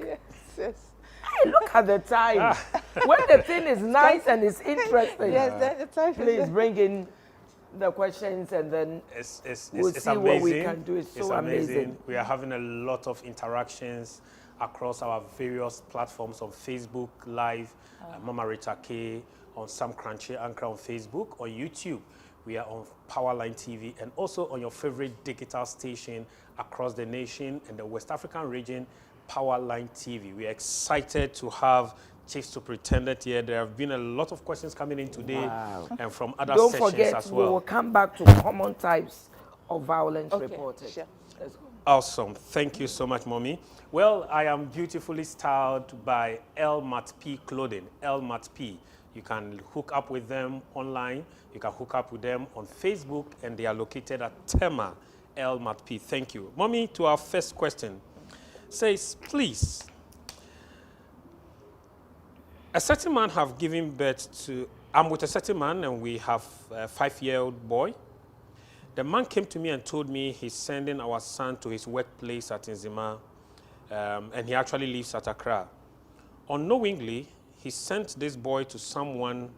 Yes. Hey, look at the time. When the thing is nice and it's interesting. Yes, the time. Please bring in the questions and then we'll see amazing. what we can do. It's so amazing. We are having a lot of interactions across our various platforms on Facebook Live, Mama Rita K, on Sam Crunchy Anchor on Facebook, on YouTube. We are on Powerline TV and also on your favorite digital station across the nation and the West African region, Powerline TV. We are excited to have Chief Superintendent here. There have been a lot of questions coming in today and from other Don't sessions forget, as well. We will come back to common types of violence reported. Sure. Let's go. Awesome. Thank you so much, Mommy. Well, I am beautifully styled by Elmat P Clothing. Elmat P. You can hook up with them online. You can hook up with them on Facebook, and they are located at Tema Elmat P. Thank you. Mommy, to our first question, says, please, a certain man have given birth to, I'm with a certain man, and we have a 5-year-old boy. The man came to me and told me he's sending our son to his workplace at Nzima, and he actually lives at Accra. Unknowingly, he sent this boy to someone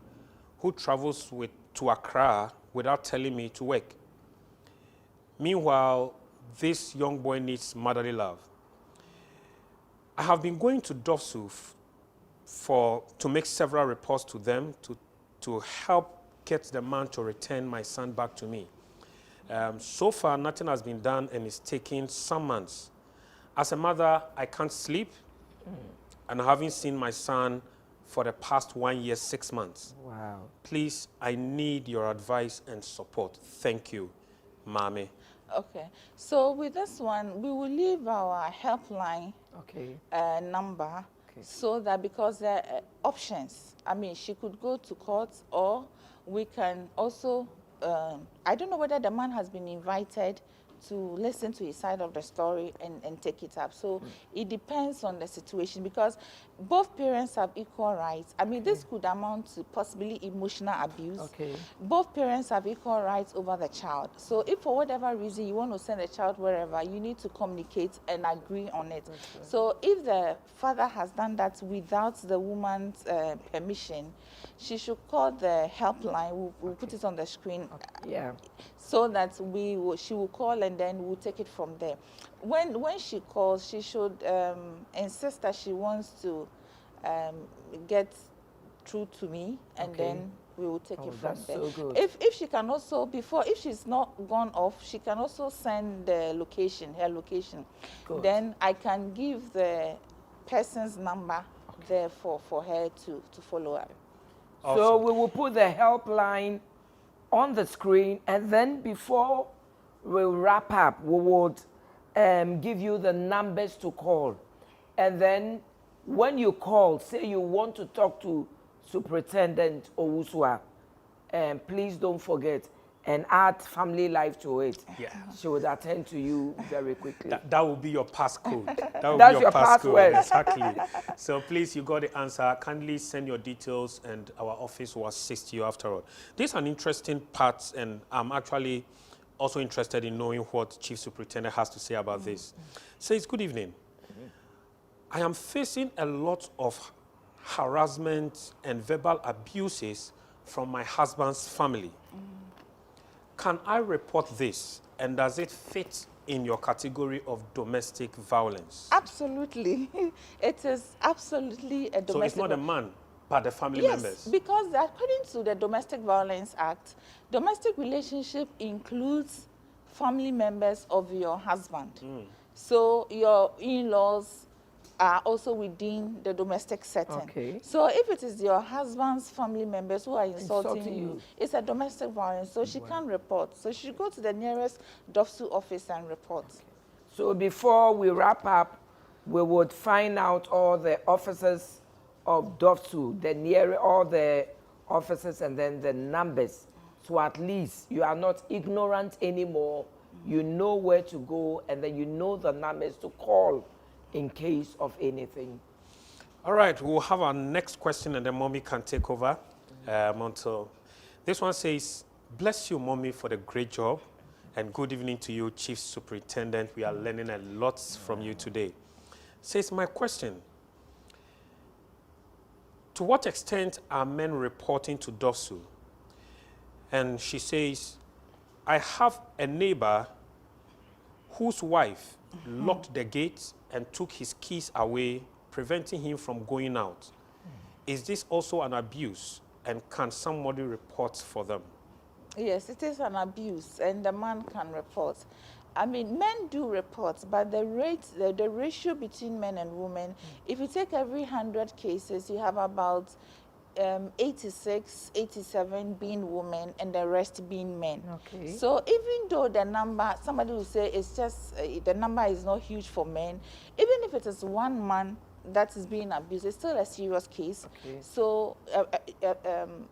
who travels to Accra without telling me to work. Meanwhile, this young boy needs motherly love. I have been going to DOSU to make several reports to them to help get the man to return my son back to me. So far, nothing has been done and it's taking some months. As a mother, I can't sleep and I haven't seen my son for the past 1 year, 6 months. Wow. Please, I need your advice and support. Thank you, Mami. Okay. So with this one, we will leave our helpline number so that because there are options. I mean, she could go to court or we can also, I don't know whether the man has been invited to listen to his side of the story and take it up. So it depends on the situation because both parents have equal rights. I mean, this could amount to possibly emotional abuse. Both parents have equal rights over the child. So if for whatever reason you want to send the child wherever, you need to communicate and agree on it. So if the father has done that without the woman's permission, she should call the helpline. We'll put it on the screen. So that she will call and then we'll take it from there. When she calls, she should insist that she wants to get through to me, and then we will take it from there. So good. If she can also, if she's not gone off, she can also send the location, her location. Good. Then I can give the person's number there for her to follow up. Awesome. So we will put the helpline on the screen, and then before we wrap up, we would give you the numbers to call. And then when you call, say you want to talk to Superintendent Owusua, please don't forget and add family life to it. She would attend to you very quickly. That will be your passcode. That's your password. Exactly. So please, you got the answer. Kindly send your details and our office will assist you after all. This is an interesting part, and I'm actually also interested in knowing what Chief Superintendent has to say about this. Says, good evening. I am facing a lot of harassment and verbal abuses from my husband's family. Can I report this, and does it fit in your category of domestic violence? Absolutely. It is absolutely a domestic. So it's not a man, but the family members? Yes, because according to the Domestic Violence Act, domestic relationship includes family members of your husband. So your in-laws are also within the domestic setting. Okay. So if it is your husband's family members who are insulting you, it's a domestic violence. So she can't report. So she go to the nearest DOFSU office and report. So before we wrap up, we would find out all the officers of DOFSU, all the officers, and then the numbers. So at least you are not ignorant anymore. You know where to go, and then you know the numbers to call in case of anything. All right, we'll have our next question, and then Mommy can take over. Until this one says, "Bless you, Mommy, for the great job, and good evening to you, Chief Superintendent. We are learning a lot from you today." Says, "My question, to what extent are men reporting to DOFSU?" And she says, "I have a neighbor whose wife locked the gate and took his keys away, preventing him from going out. Is this also an abuse, and can somebody report for them?" Yes, it is an abuse, and the man can report. I mean, men do report, but the ratio between men and women, if you take every 100 cases, you have about 86, 87 being women and the rest being men. Okay. So even though the number, somebody will say it's just, the number is not huge for men, even if it is one man that is being abused, it's still a serious case. Okay. So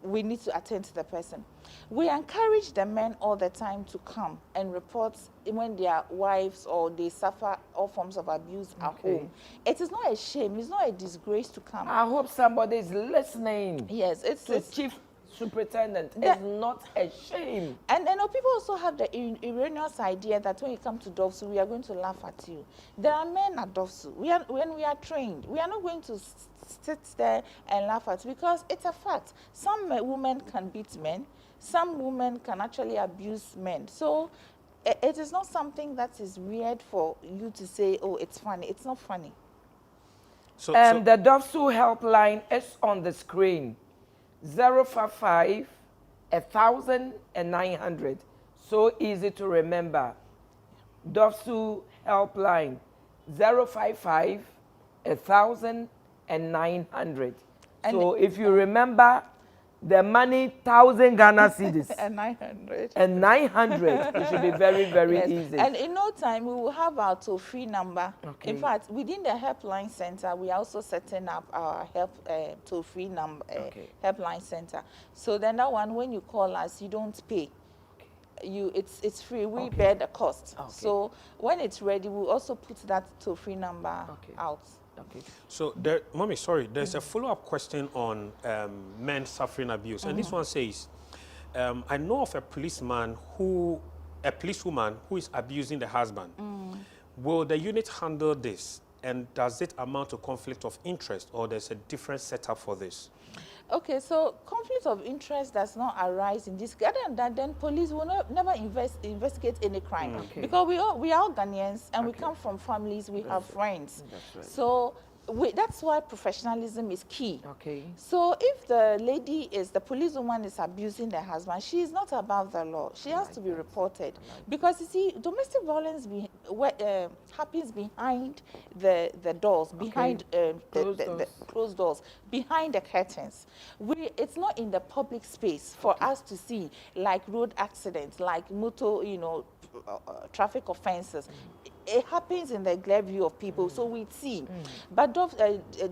we need to attend to the person. We encourage the men all the time to come and report when their wives or they suffer all forms of abuse at home. It is not a shame, it's not a disgrace to come. I hope somebody is listening. Yes, it's Chief Superintendent. It's not a shame. And you know, people also have the erroneous idea that when you come to DOFSU, we are going to laugh at you. There are men at DOFSU. When we are trained, we are not going to sit there and laugh at you, because it's a fact. Some women can beat men. Some women can actually abuse men. So it is not something that is weird for you to say, oh, it's funny. It's not funny. So The DOFSU helpline is on the screen. 055 1900. So easy to remember. DOFSU helpline 055 1900. So if you remember the money, 1,000 Ghana cedis And 900. and 900, it should be very, very Yes. easy. And in no time, we will have our toll-free number. Okay. In fact, within the helpline center, we are also setting up our toll-free number helpline center. So then that one, when you call us, you don't pay. It's free. We bear the cost. So when it's ready, we'll also put that toll-free number out. Okay. So, Mommy, sorry, there's a follow-up question on men suffering abuse. And this one says, I know of a policewoman who is abusing the husband. Will the unit handle this? And does it amount to conflict of interest, or there's a different setup for this? Okay, so conflict of interest does not arise in this. Other than that, then police will never investigate any crime. Because we are all Ghanaians, and we come from families, we have friends. That's right. So that's why professionalism is key. Okay. So if the policewoman is abusing the husband, she is not above the law. She has to be reported. Because you see, domestic violence happens behind the doors, behind the closed doors, behind the curtains. It's not in the public space for us to see, like road accidents, like motor, traffic offenses. It happens in the glare view of people, so we see. But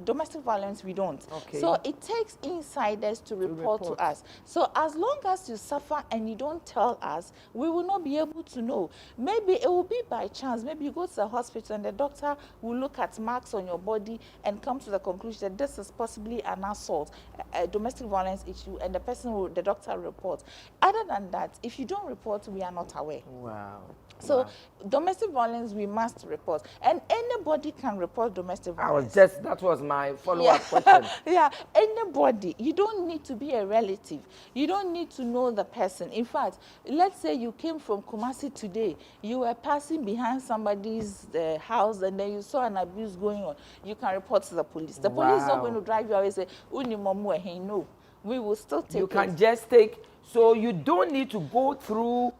domestic violence, we don't. So it takes insiders to report to us. So as long as you suffer and you don't tell us, we will not be able to know. Maybe it will be by chance. Maybe you go to the hospital and the doctor will look at marks on your body and come to the conclusion that this is possibly an assault, a domestic violence issue, and the doctor will report. Other than that, if you don't report, we are not aware. Wow. So domestic violence, we we must report. And anybody can report domestic violence. That was my follow-up question. Yeah, anybody. You don't need to be a relative. You don't need to know the person. In fact, let's say you came from Kumasi today. You were passing behind somebody's house and then you saw an abuse going on. You can report to the police. The police is not going to drive you away and say, no. We will still take it. You can just take, so you don't need to go through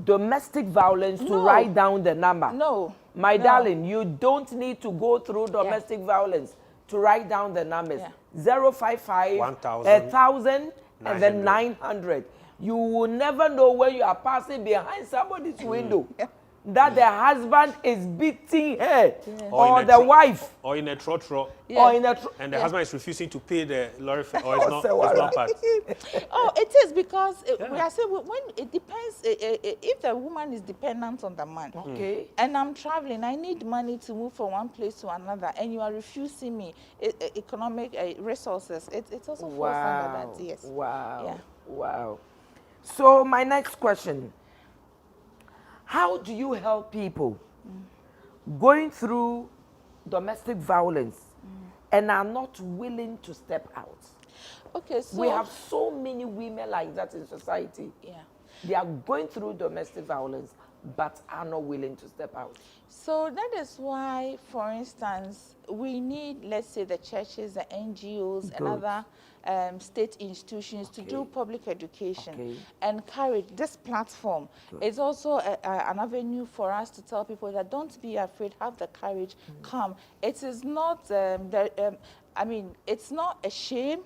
domestic violence to write down the number. No. My darling, you don't need to go through domestic violence to write down the numbers. 055, 1,000, and then 900. You will never know when you are passing behind somebody's window that the husband is beating her or the wife. Or in a trotro. Or in a and the husband is refusing to pay the lorry fare. Or it's not part. Oh, it is because we are saying when it depends. If the woman is dependent on the man, and I'm traveling, I need money to move from one place to another, and you are refusing me economic resources. It also falls under that. Yes. Wow. Yeah. Wow. So my next question. How do you help people going through domestic violence and are not willing to step out? Okay, so we have so many women like that in society. Yeah. They are going through domestic violence but are not willing to step out. So that is why, for instance, we need, let's say, the churches, the NGOs, and other state institutions to do public education, encourage this platform. It's also an avenue for us to tell people that don't be afraid, have the courage, come. It is not, it's not a shame.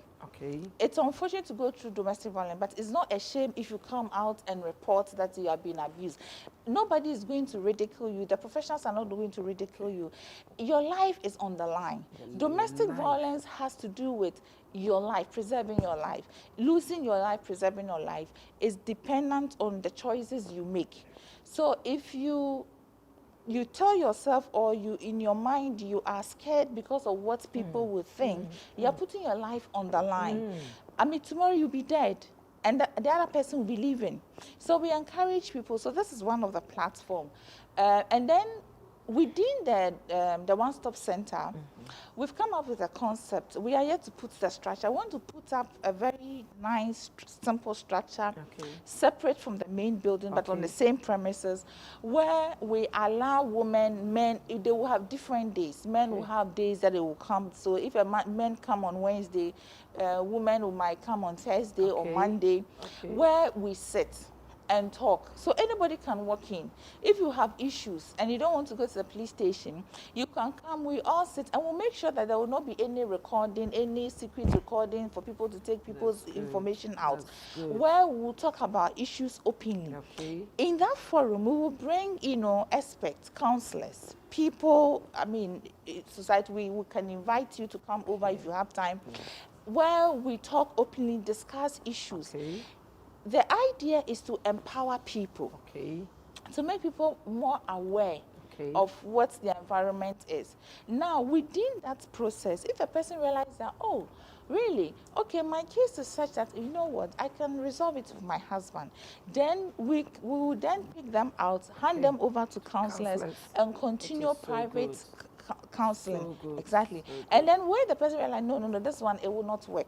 It's unfortunate to go through domestic violence, but it's not a shame if you come out and report that you have been abused. Nobody is going to ridicule you. The professionals are not going to ridicule you. Your life is on the line. Domestic violence has to do with your life, preserving your life. Losing your life, preserving your life is dependent on the choices you make. So if you tell yourself, or you in your mind you are scared because of what people will think, you're putting your life on the line. I mean, tomorrow you'll be dead and the other person will be living. So we encourage people. So this is one of the platforms. And then within the One-Stop Center, we've come up with a concept. We are yet to put the structure. I want to put up a very nice, simple structure, separate from the main building, but on the same premises, where we allow women, men, they will have different days. Men will have days that they will come. So if men come on Wednesday, women might come on Thursday or Monday, where we sit and talk. So anybody can walk in. If you have issues and you don't want to go to the police station, you can come, we all sit, and we'll make sure that there will not be any recording, any secret recording for people to take people's information out, where we'll talk about issues openly. In that forum, we will bring, experts, counselors, people, society, we can invite you to come over if you have time, where we talk openly, discuss issues. The idea is to empower people, to make people more aware of what the environment is. Now, within that process, if a person realizes that, oh, really, okay, my case is such that, you know what, I can resolve it with my husband, then we will then pick them out, hand them over to counselors, and continue private counseling. Exactly. And then where the person realizes, no, this one, it will not work.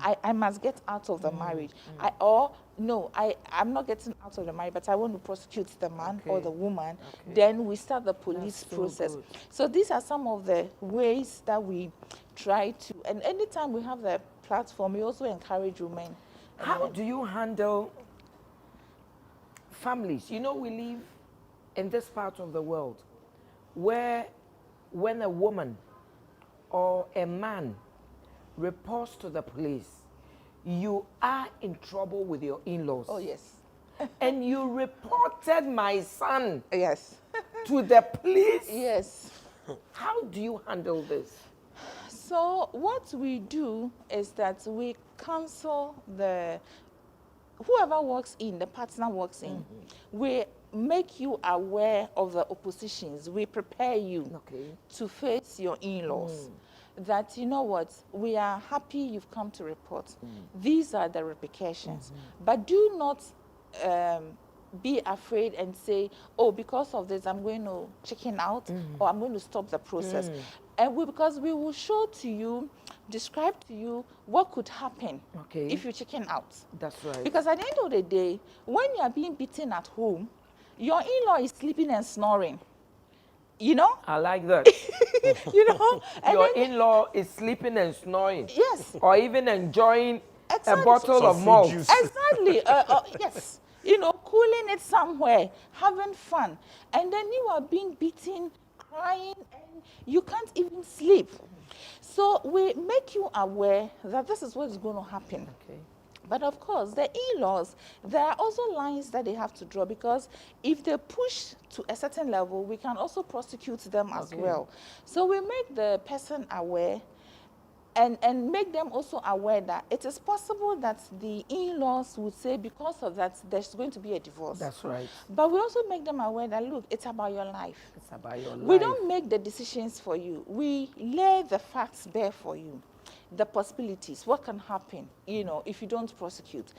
I must get out of the marriage. I'm not getting out of the marriage, but I want to prosecute the man or the woman. Then we start the police process. So these are some of the ways that we try to, and anytime we have the platform, we also encourage women. How do you handle families? We live in this part of the world where when a woman or a man reports to the police, you are in trouble with your in-laws. Oh, yes. And you reported my son to the police? Yes. How do you handle this? So what we do is that we counsel whoever works in, the partner works in, we make you aware of the oppositions. We prepare you to face your in-laws. That, you know what, we are happy you've come to report. These are the repercussions. But do not be afraid and say, oh, because of this, I'm going to chicken out or I'm going to stop the process. And because we will show to you, describe to you what could happen if you chicken out. That's right. Because at the end of the day, when you are being beaten at home, your in-law is sleeping and snoring. You know? I like that. You know? And Your then, in-law is sleeping and snoring. yes. Or even enjoying Exactly. a bottle of fruit malt. juice. Exactly. Yes. You know, cooling it somewhere, having fun. And then you are being beaten, crying, and you can't even sleep. So we make you aware that this is what is going to happen. Okay. But of course, the in-laws, there are also lines that they have to draw, because if they push to a certain level, we can also prosecute them as well. So we make the person aware and make them also aware that it is possible that the in-laws would say because of that, there's going to be a divorce. That's right. But we also make them aware that, look, it's about your life. It's about your life. We don't make the decisions for you. We lay the facts bare for you. The possibilities, what can happen, you know, if you don't prosecute.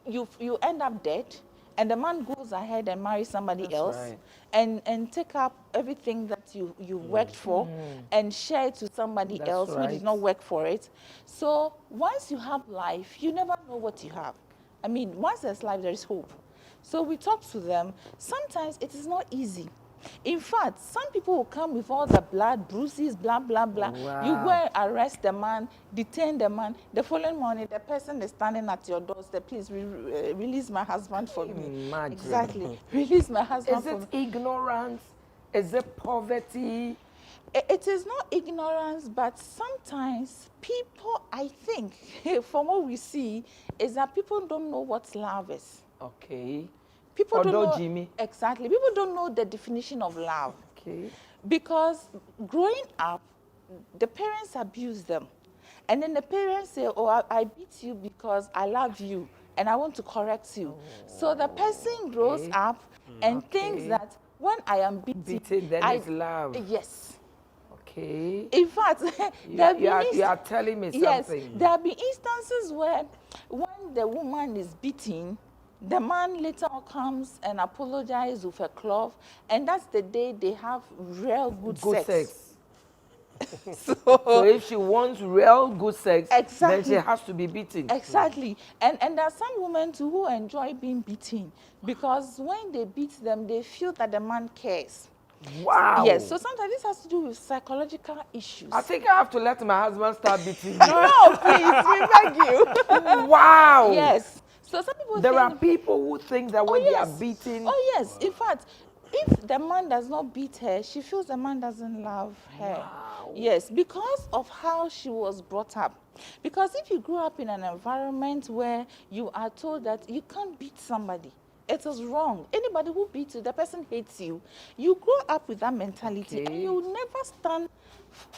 You end up dead, and the man goes ahead and marries somebody else, right. and take up everything that you worked for and share it to somebody That's else who right. did not work for it. So once you have life, you never know what you have. I mean, once there's life, there is hope. So we talk to them. Sometimes it is not easy. In fact, some people will come with all the blood, bruises, blah, blah, blah. Wow. You go and arrest the man, detain the man. The following morning, the person is standing at your doorstep. Please release my husband for me. Imagine. Exactly. Release my husband Is for me. it ignorance? Is it poverty? It is not ignorance, but sometimes people, I think, from what we see, is that people don't know what love is. Okay. People don't Although know Jimmy. exactly. People don't know the definition of love. Okay. Because growing up, the parents abuse them. And then the parents say, oh, I beat you because I love you and I want to correct you. So the person grows up and thinks that when I am beaten, then it's love. Yes. Okay. In fact, You are telling me yes, something. there have been instances where when the woman is beaten, the man later on comes and apologizes with a cloth, and that's the day they have real good sex. So if she wants real good sex, Exactly. then she has to be beaten. Exactly. And there are some women too who enjoy being beaten, because when they beat them, they feel that the man cares. Wow. Yes, so sometimes this has to do with psychological issues. I think I have to let my husband start beating me. No, please, we beg you. Wow. Yes. So some people There think, are people who think that when they are beaten. Oh, yes. In fact, if the man does not beat her, she feels the man doesn't love her. Wow. Yes, because of how she was brought up. Because if you grew up in an environment where you are told that you can't beat somebody, it is wrong. Anybody who beats you, the person hates you. You grow up with that mentality, and you will never stand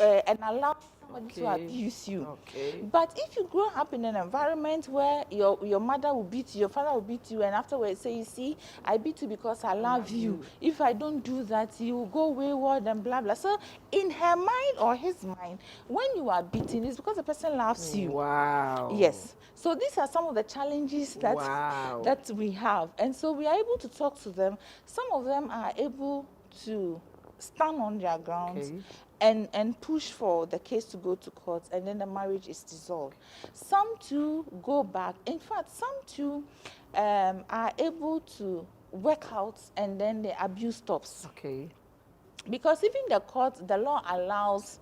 and allow somebody to abuse you. Okay. But if you grow up in an environment where your mother will beat you, your father will beat you, and afterwards say, you see, I beat you because I love you. If I don't do that, you will go wayward and blah, blah. So in her mind or his mind, when you are beaten, it's because the person loves you. Wow. Yes. So these are some of the challenges that, that we have. And so we are able to talk to them. Some of them are able to stand on their grounds and push for the case to go to court, and then the marriage is dissolved. Some too go back. In fact, some too are able to work out, and then the abuse stops. Okay. Because even the court, the law allows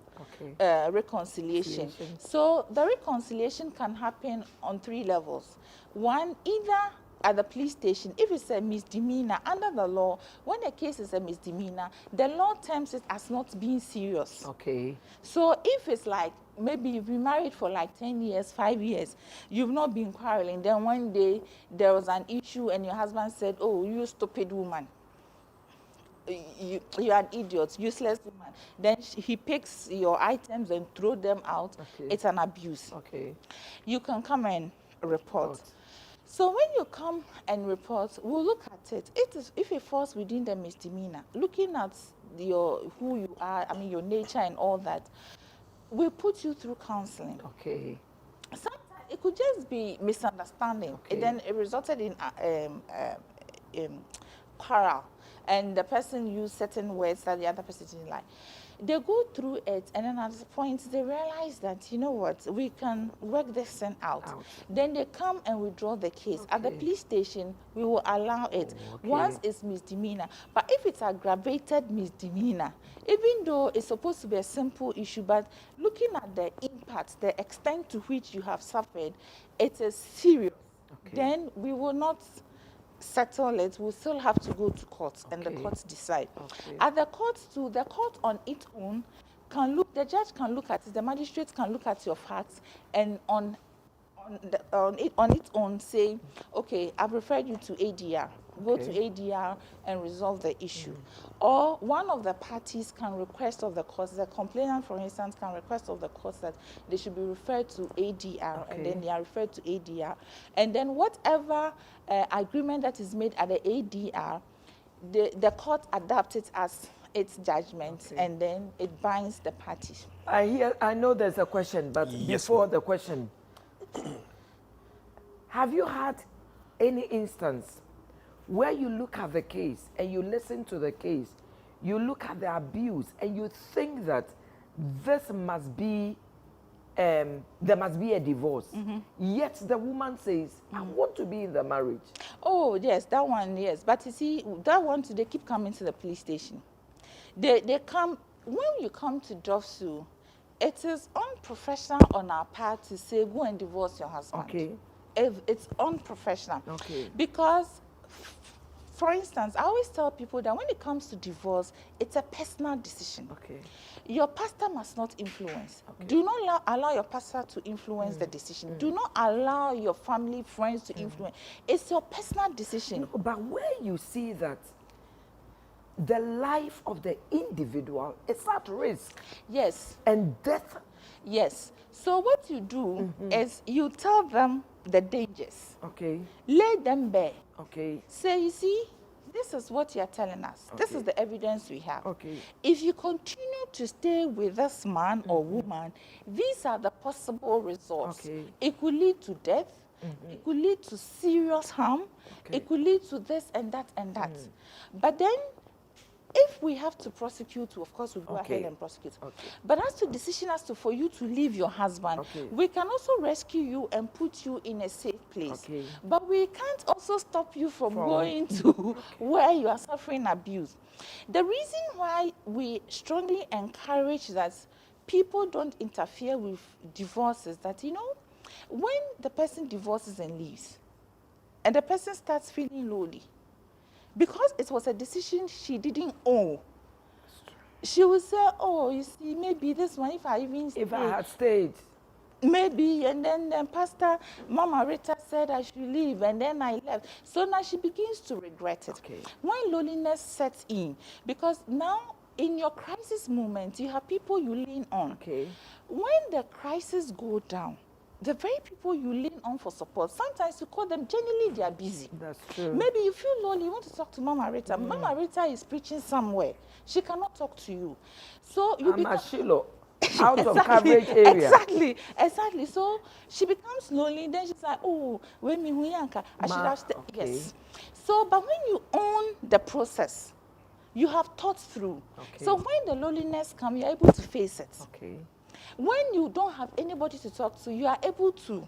reconciliation. So the reconciliation can happen on 3 levels. One, either at the police station, if it's a misdemeanor, under the law, when the case is a misdemeanor, the law terms it as not being serious. Okay. So if it's like, maybe you've been married for like 10 years, 5 years, you've not been quarreling, then one day there was an issue and your husband said, oh, you stupid woman. You're an idiot, useless woman. Then he picks your items and throw them out. Okay. It's an abuse. Okay. You can come and report. So when you come and report, we'll look at it. If it falls within the misdemeanor, looking at who you are, I mean your nature and all that, we'll put you through counseling. Okay. Sometimes it could just be misunderstanding. Okay. And then it resulted in quarrel, and the person used certain words that the other person didn't like. They go through it, and then at the point they realize that, you know what, we can work this thing out. Then they come and withdraw the case. At the police station, we will allow it once it's misdemeanor. But if it's aggravated misdemeanor, even though it's supposed to be a simple issue, but looking at the impact, the extent to which you have suffered, it is serious. Then we will not settle it. We'll still have to go to court, and the courts decide. At the courts too, the court on its own can look, the judge can look at it, the magistrate can look at your facts, and on its own say, okay, I've referred you to ADR. Go to ADR and resolve the issue. Or one of the parties can request of the courts, the complainant, for instance, can request of the courts that they should be referred to ADR, and then they are referred to ADR. And then whatever agreement that is made at the ADR, the court adapts it as its judgment, and then it binds the parties. I know there's a question, but before the question, have you had any instance where you look at the case and you listen to the case, you look at the abuse and you think that this must be, there must be a divorce, yet the woman says, I want to be in the marriage? Oh, yes, that one, yes. But you see, that one, they keep coming to the police station. They come, when you come to Dofsu, it is unprofessional on our part to say, go and divorce your husband. It's unprofessional. Because, for instance, I always tell people that when it comes to divorce, it's a personal decision. Your pastor must not influence. Do not allow your pastor to influence the decision. Do not allow your family, friends to influence. It's your personal decision. No, but where you see that the life of the individual is at risk. Yes. And death. Yes. So what you do is you tell them the dangers. Lay them bare. Say, you see, this is what you're telling us. This is the evidence we have. If you continue to stay with this man or woman, these are the possible results. It could lead to death. It could lead to serious harm. It could lead to this and that and that. But then, if we have to prosecute, of course, we'll go ahead and prosecute. But as to decision as to for you to leave your husband, we can also rescue you and put you in a safe place. But we can't also stop you from going to where you are suffering abuse. The reason why we strongly encourage that people don't interfere with divorce is that, you know, when the person divorces and leaves, and the person starts feeling lonely, because it was a decision she didn't own, she would say, oh, you see, maybe this one, if I had stayed, maybe, and then Pastor Mama Rita said I should leave, and then I left. So now she begins to regret it. When loneliness sets in, because now in your crisis moment, you have people you lean on. When the crisis go down, the very people you lean on for support, sometimes you call them, generally they are busy. That's true. Maybe you feel lonely, you want to talk to Mama Rita. Mama Rita is preaching somewhere. She cannot talk to you. So you become Shilo, out of coverage area. Exactly. So she becomes lonely, then she's like, oh, when me huyanka, I should have stayed. Yes. So, but when you own the process, you have thought through. So when the loneliness comes, you're able to face it. When you don't have anybody to talk to, you are able to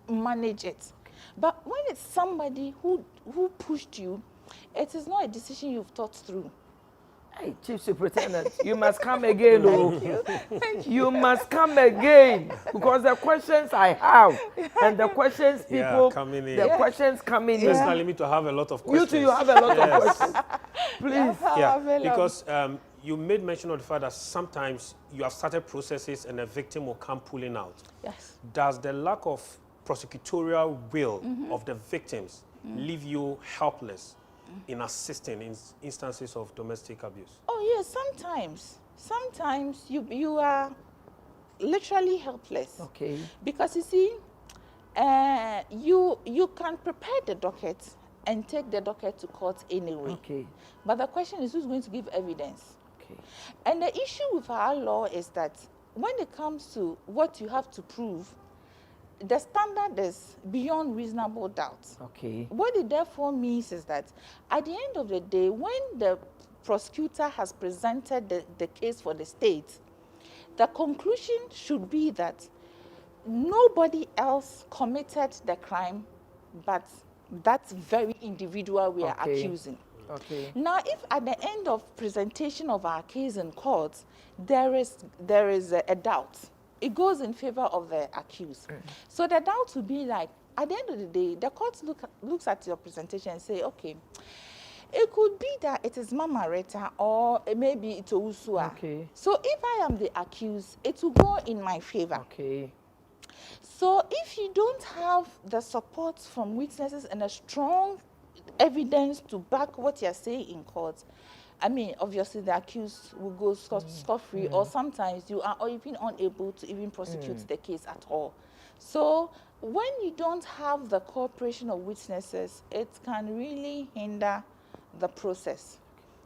manage it. But when it's somebody who pushed you, it is not a decision you've thought through. Hey, Chief Superintendent, you must come again. Thank you. You must come again, because the questions I have and the questions people, questions coming in. It's telling me to have a lot of questions. You too, you have a lot of questions. Please. Because you made mention of the fact that sometimes you have started processes and the victim will come pulling out. Does the lack of prosecutorial will of the victims leave you helpless in assisting in instances of domestic abuse? Oh yes, sometimes. Sometimes you are literally helpless. Because you see, you can prepare the docket and take the docket to court anyway. But the question is, who's going to give evidence? And the issue with our law is that when it comes to what you have to prove, the standard is beyond reasonable doubt. Okay. What it therefore means is that at the end of the day, when the prosecutor has presented the case for the state, the conclusion should be that nobody else committed the crime but that very individual we are accusing. Okay. Now, if at the end of presentation of our case in court, there is a doubt, it goes in favor of the accused. So the doubt would be like, at the end of the day, the court looks at your presentation and say, okay, it could be that it is Mama Rita or maybe it's Ousua. Okay. So if I am the accused, it will go in my favor. Okay. So if you don't have the support from witnesses and a strong evidence to back what you're saying in court, I mean, obviously the accused will go scot-free, or sometimes you are even unable to even prosecute the case at all. So when you don't have the cooperation of witnesses, it can really hinder the process.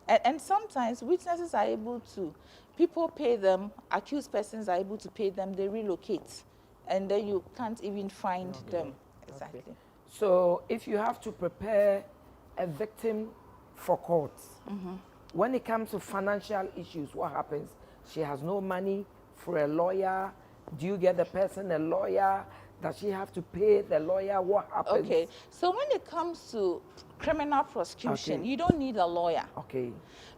And sometimes witnesses are able to, people pay them, accused persons are able to pay them, they relocate, and then you can't even find them. Exactly. Okay. So if you have to prepare a victim for court, when it comes to financial issues, what happens? She has no money for a lawyer. Do you get the person a lawyer? Does she have to pay the lawyer? What happens? Okay, so when it comes to criminal prosecution, you don't need a lawyer. Okay.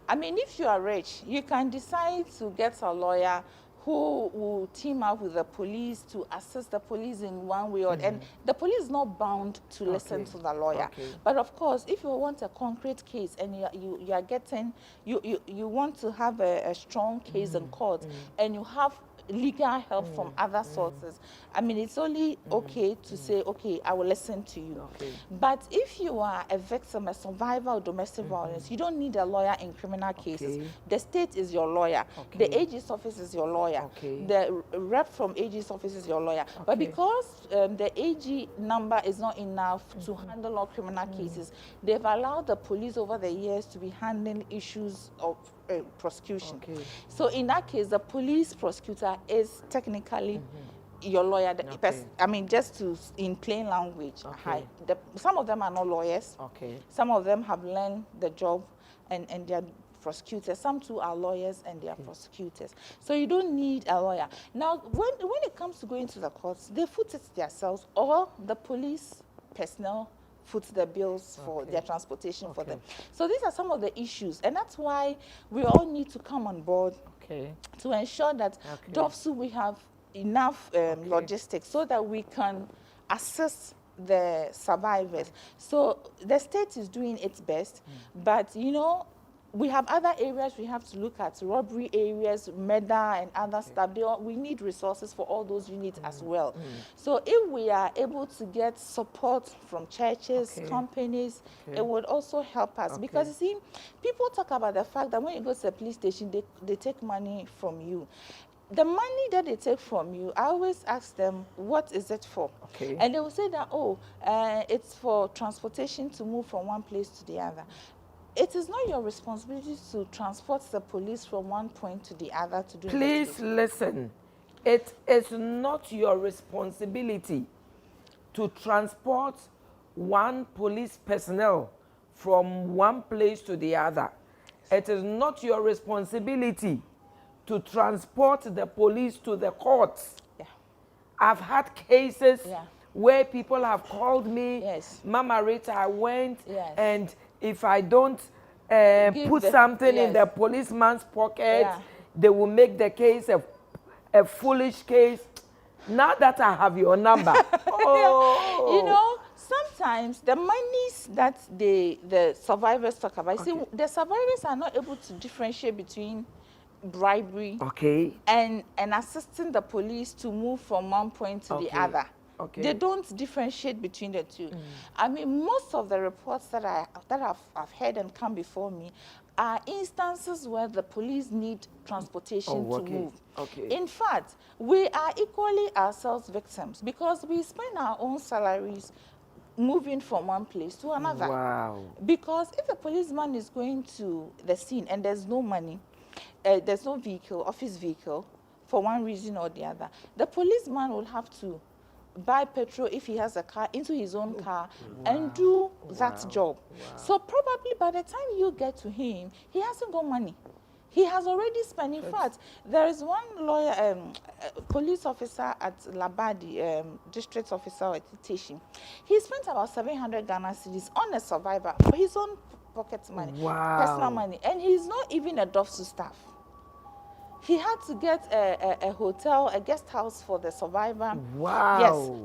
I mean, if you are rich, you can decide to get a lawyer who will team up with the police to assist the police in one way or and the police is not bound to listen to the lawyer. But of course, if you want a concrete case and you are getting, you want to have a strong case in court and you have legal help from other sources, I mean, it's only okay to say, okay, I will listen to you. But if you are a victim, a survivor of domestic violence, you don't need a lawyer in criminal cases. The state is your lawyer. The AG's office is your lawyer. The rep from AG's office is your lawyer. But because the AG number is not enough to handle all criminal cases, they've allowed the police over the years to be handling issues of prosecution. So in that case, the police prosecutor is technically your lawyer. I mean, just to, in plain language, some of them are not lawyers. Some of them have learned the job and they are prosecutors. Some too are lawyers and they are prosecutors. So you don't need a lawyer. Now, when it comes to going to the courts, they foot it themselves, or the police personnel foot the bills for their transportation for them. So these are some of the issues, and that's why we all need to come on board to ensure that DOFSU, we have enough logistics so that we can assist the survivors. So the state is doing its best, but you know, we have other areas we have to look at, robbery areas, murder and other stuff. We need resources for all those units as well. So if we are able to get support from churches, companies, it would also help us. Because you see, people talk about the fact that when you go to the police station, they take money from you. The money that they take from you, I always ask them, what is it for? And they will say that, oh, it's for transportation to move from one place to the other. It is not your responsibility to transport the police from one point to the other to do. Please listen. It is not your responsibility to transport one police personnel from one place to the other. It is not your responsibility to transport the police to the courts. I've had cases where people have called me, Mama Rita, I went, and if I don't put something in the policeman's pocket, they will make the case a foolish case. Now that I have your number. You know, sometimes the monies that the survivors talk about, see, the survivors are not able to differentiate between bribery and assisting the police to move from one point to the other. They don't differentiate between the two. I mean, most of the reports that I've heard and come before me are instances where the police need transportation to move. In fact, we are equally ourselves victims because we spend our own salaries moving from one place to another. Because if a policeman is going to the scene and there's no money, there's no vehicle, office vehicle, for one reason or the other, the policeman will have to buy petrol if he has a car into his own car and do that job. So probably by the time you get to him, he hasn't got money. He has already spent. In fact, there is one lawyer, police officer at Labadi, district officer at Teaching. He spent about 700 Ghana cedis on a survivor for his own pocket money, personal money, and he's not even a DOFSU staff. He had to get a hotel, a guest house for the survivor. Wow.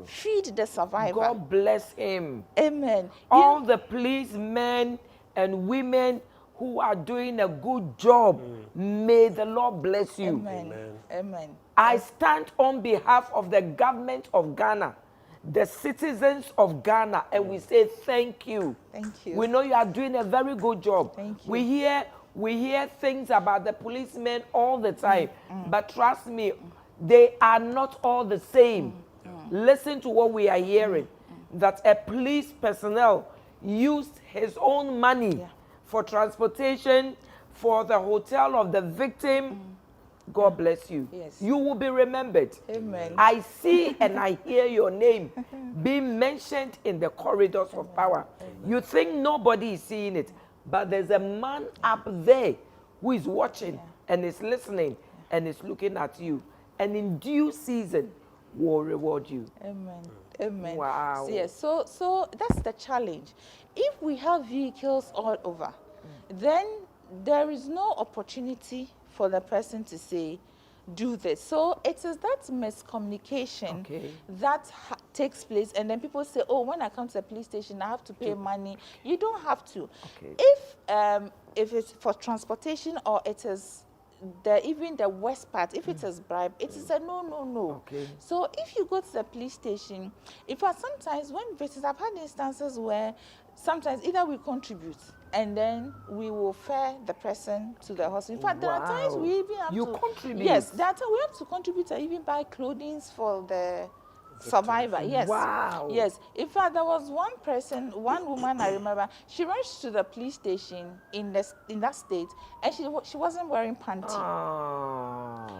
Yes, feed the survivor. God bless him. Amen. All the policemen and women who are doing a good job, may the Lord bless you. Amen. Amen. I stand on behalf of the government of Ghana, the citizens of Ghana, and we say thank you. Thank you. We know you are doing a very good job. Thank you. We hear things about the policemen all the time, but trust me, they are not all the same. Listen to what we are hearing, that a police personnel used his own money for transportation, for the hotel of the victim. God bless you. Yes. You will be remembered. Amen. I see and I hear your name being mentioned in the corridors of power. You think nobody is seeing it, but there's a man up there who is watching and is listening and is looking at you. And in due season will reward you. Amen. Amen. Wow. So, yes, so that's the challenge. If we have vehicles all over, then there is no opportunity for the person to say, do this. So it is that miscommunication that takes place, and then people say, oh, when I come to the police station, I have to pay money. You don't have to. If it's for transportation, or it is even the worst part, if it is bribe, it is a no. So if you go to the police station, in fact, sometimes when visitors, I've had instances where sometimes either we contribute and then we will fare the person to the hospital. In fact, there are times we even have to contribute. Yes, there are times we have to contribute and even buy clothing for the survivor. Yes. Wow. Yes. In fact, there was one woman I remember. She rushed to the police station in that state, and she wasn't wearing panty.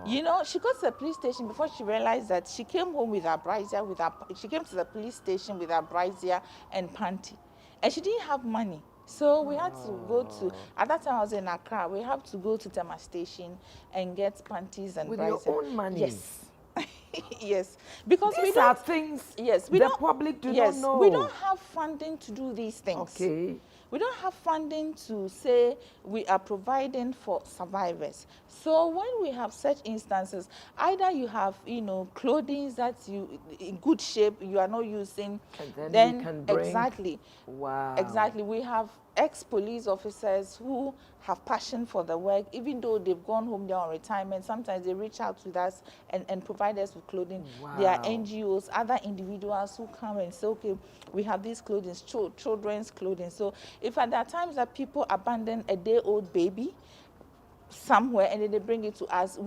You know, she got to the police station before she realized that she came home with her brassiere, she came to the police station with her brassiere and panty, and she didn't have money. So we had to go to, at that time I was in Accra, we have to go to Tema Station and get panties and brassiere. With your own money? Yes. Yes, because these are things the public do not know. We don't have funding to do these things. Okay. We don't have funding to say we are providing for survivors. So when we have such instances, either you have, clothing that you in good shape you are not using, and then you can bring. Exactly. Wow. Exactly. We have ex-police officers who have passion for the work, even though they've gone home, they're on retirement. Sometimes they reach out to us and provide us with clothing. Wow. There are NGOs, other individuals who come and say, okay, we have these clothing, children's clothing. So if there are times that people abandon a day-old baby somewhere and then they bring it to us,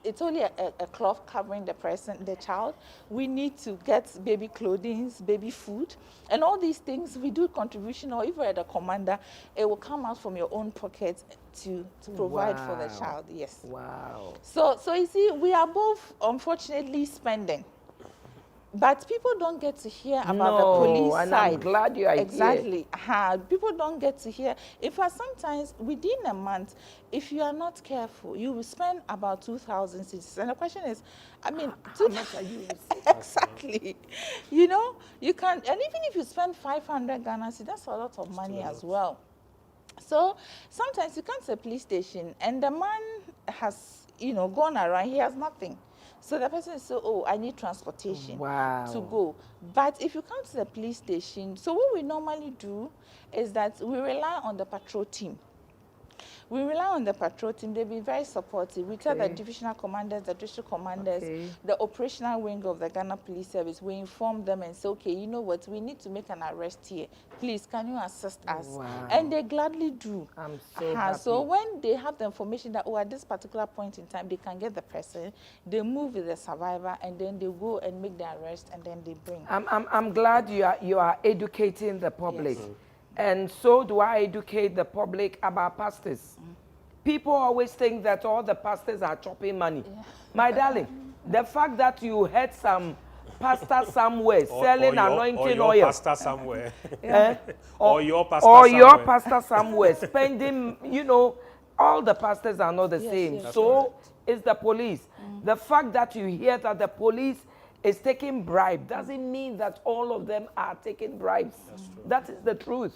it's only a cloth covering the child. We need to get baby clothing, baby food, and all these things. We do contribution, or if you're the commander, it will come out from your own pocket to provide for the child. Yes. Wow. So you see, we are both unfortunately spending. But people don't get to hear about the police and side. I'm glad you are Exactly. People don't get to hear. In fact, sometimes within a month, if you are not careful, you will spend about 2,000 cedis. And the question is, how much are you exactly? You can, and even if you spend 500 Ghana cedis, that's a lot of money as well. So sometimes you come to a police station and the man has, gone around, he has nothing. So the person is I need transportation to go. But if you come to the police station, so what we normally do is that we rely on the patrol team. We rely on the patrol team. They've been very supportive. We tell the divisional commanders, the district commanders, the operational wing of the Ghana Police Service. We inform them and say, okay, you know what, we need to make an arrest here. Please, can you assist us? Wow. And they gladly do. I'm so happy. So when they have the information that, at this particular point in time, they can get the person, they move with the survivor, and then they go and make the arrest, and then they bring. I'm glad you are educating the public. Yes. And so do I educate the public about pastors. People always think that all the pastors are chopping money. My darling, the fact that you had some pastor somewhere selling anointing or oil. pastor somewhere. Or your pastor or somewhere. your pastor somewhere spending, all the pastors are not the same. yes. So is the police. The fact that you hear that the police is taking bribe doesn't mean that all of them are taking bribes. That is the truth.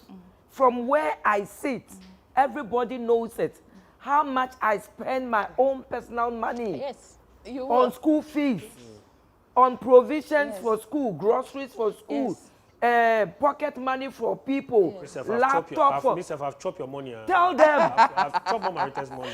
From where I sit, everybody knows it. How much I spend my own personal money Yes, you on will. school fees, on provisions Yes. for school, groceries for school, pocket money for people, Myself, laptop for... I've chopped your money. Tell them. I've chopped Mama Rita's money.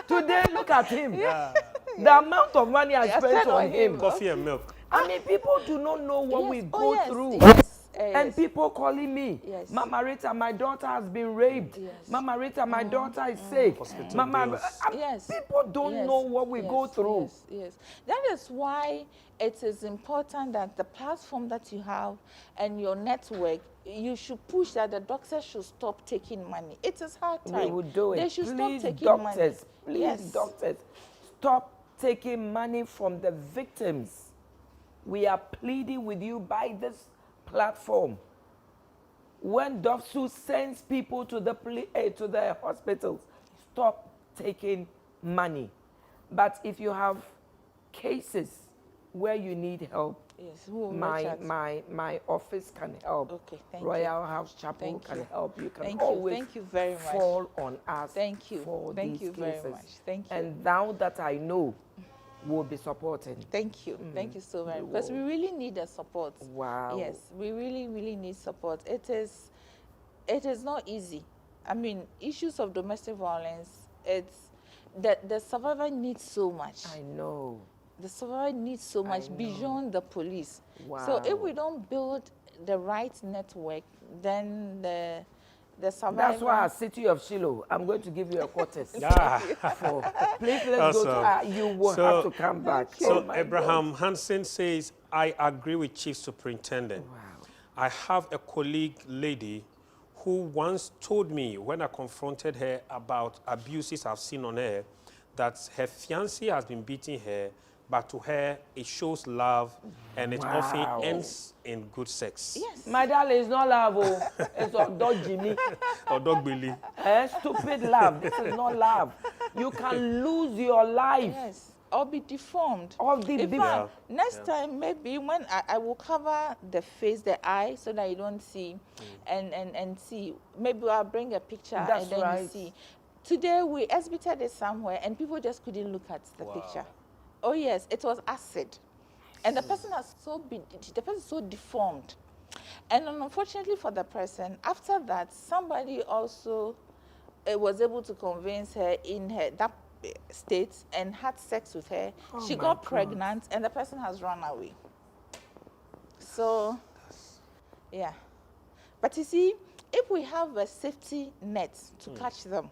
Today, look at him. The amount of money I spent on him. Coffee and milk. I mean, people do not know what Yes. we Oh, go yes. through. Yes. And people calling me, Yes. Mama Rita, my daughter has been raped. Yes. Mama Rita, my daughter is sick. Mama, bills. Yes. people don't know what we go through. Yes. That is why it is important that the platform that you have and your network, you should push that the doctors should stop taking money. It is hard time. We will do it. They should Please, stop taking doctors, money. please, doctors, stop taking money from the victims. We are pleading with you by this platform. When DOFSU sends people to the hospitals, stop taking money. But if you have cases where you need help, Yes. Who will my office can help. Okay, thank Royal House Chapel Thank can you. help. You can Thank you. always Thank you very much. fall on us Thank you. for Thank these you very cases. much. Thank you. And now that I know, we'll be supporting. Thank you. Thank you so very much. We Because we will. really need the support. Wow. Yes, we really, really need support. It is not easy. I mean, issues of domestic violence, the survivor needs so much. I know. The survivor needs so much beyond the police. Wow. So if we don't build the right network, then the survivor... That's why our city of Shiloh, I'm going to give you a quarters. Yeah. Please, let's go to... you will have to come back. So Oh my Abraham Hansen says, I agree with Chief Superintendent. Wow. I have a colleague lady who once told me when I confronted her about abuses I've seen on her, that her fiancé has been beating her, but to her, it shows love, and it often ends in good sex. Yes. My darling, it's not love, oh. It's a dog Jimmy. Or dog Billy. Stupid love. This is not love. You can lose your life. Yes. Or be deformed. Or be In deformed. fact, next time, maybe when I will cover the face, the eye, so that you don't see, and see. Maybe I'll bring a picture That's and then right. you see. Today, we exhibited it somewhere, and people just couldn't look at the picture. Oh, yes, it was acid. And the person is so deformed. And unfortunately for the person, after that, somebody also was able to convince her in that state and had sex with her. She got pregnant, and the person has run away. So, yeah. But you see, if we have a safety net to catch them,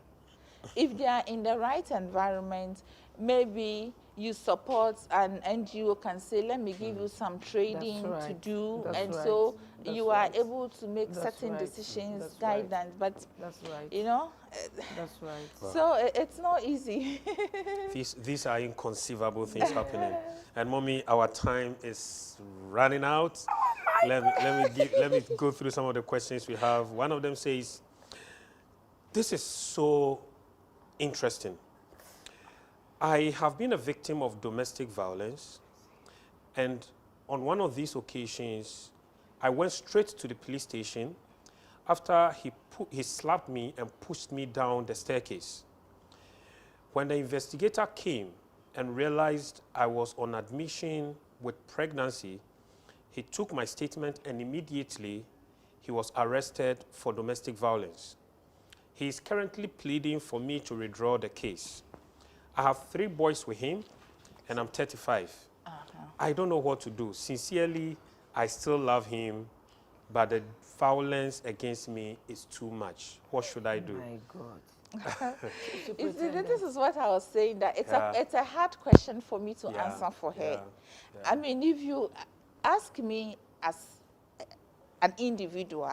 if they are in the right environment, maybe you support an NGO can say, let me give you some trading to do. That's and right. so That's you right. are able to make That's certain right. decisions, That's right. guidance. But, That's right. you know, That's right. so it's not easy. These are inconceivable things happening. And mommy, our time is running out. Let me go through some of the questions we have. One of them says, this is so interesting. I have been a victim of domestic violence, and on one of these occasions, I went straight to the police station after he slapped me and pushed me down the staircase. When the investigator came and realized I was on admission with pregnancy, he took my statement and immediately he was arrested for domestic violence. He is currently pleading for me to withdraw the case. I have 3 boys with him, and I'm 35. I don't know what to do. Sincerely, I still love him, but the violence against me is too much. What should I do? My God. This is what I was saying, that it's a hard question for me to answer for her. Yeah. I mean, if you ask me as an individual,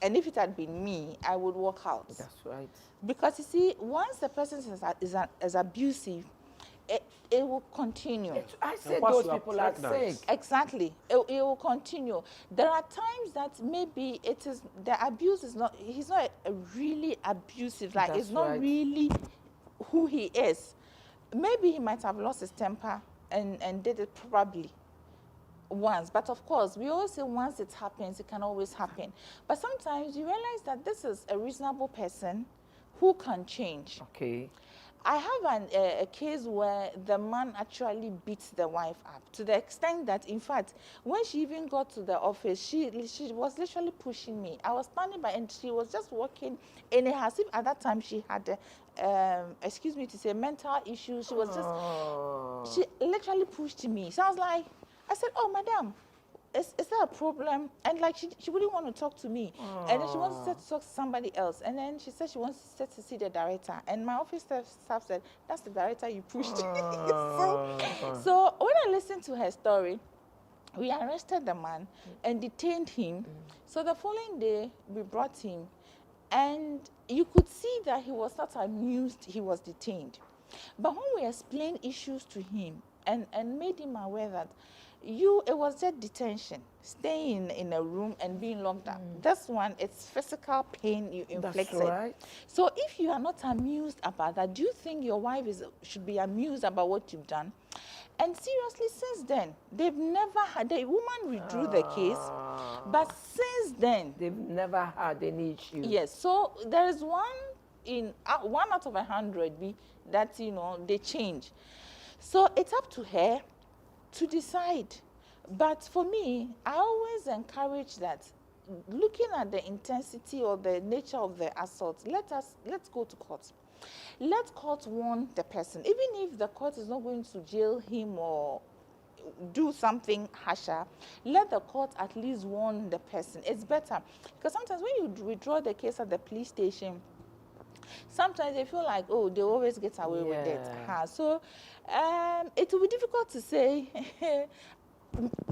and if it had been me, I would walk out. That's right. Because you see, once the person is abusive, it will continue. I said once those you are people are pregnant. sick. Exactly. It will continue. There are times that maybe it is, the abuse is not, he's not really abusive, like That's it's not right. really who he is. Maybe he might have lost his temper and did it probably once. But of course, we always say once it happens, it can always happen. But sometimes you realize that this is a reasonable person who can change. Okay. I have a case where the man actually beats the wife up to the extent that, in fact, when she even got to the office, she was literally pushing me. I was standing by and she was just walking in it as if at that time she had, excuse me to say, mental issues. She was just, she literally pushed me. So I was like, I said, oh, madam, is there a problem? And like she wouldn't want to talk to me. And then she wanted to talk to somebody else. And then she said she wants to see the director. And my office staff said, that's the director you pushed. So when I listened to her story, we arrested the man and detained him. So the following day, we brought him. And you could see that he was not amused he was detained. But when we explained issues to him and made him aware that it was just detention, staying in a room and being locked up. This one, it's physical pain you inflicted. That's right. So if you are not amused about that, do you think your wife should be amused about what you've done? And seriously, since then, they've never had, the woman withdrew the case, but since then, They've never had any issue. yes, so there is one out of 100 that, they change. So it's up to her to decide. But for me, I always encourage that, looking at the intensity or the nature of the assault, let's go to court. Let court warn the person. Even if the court is not going to jail him or do something harsher, let the court at least warn the person. It's better. Because sometimes when you withdraw the case at the police station, sometimes they feel like, oh, they always get away with it. So it will be difficult to say,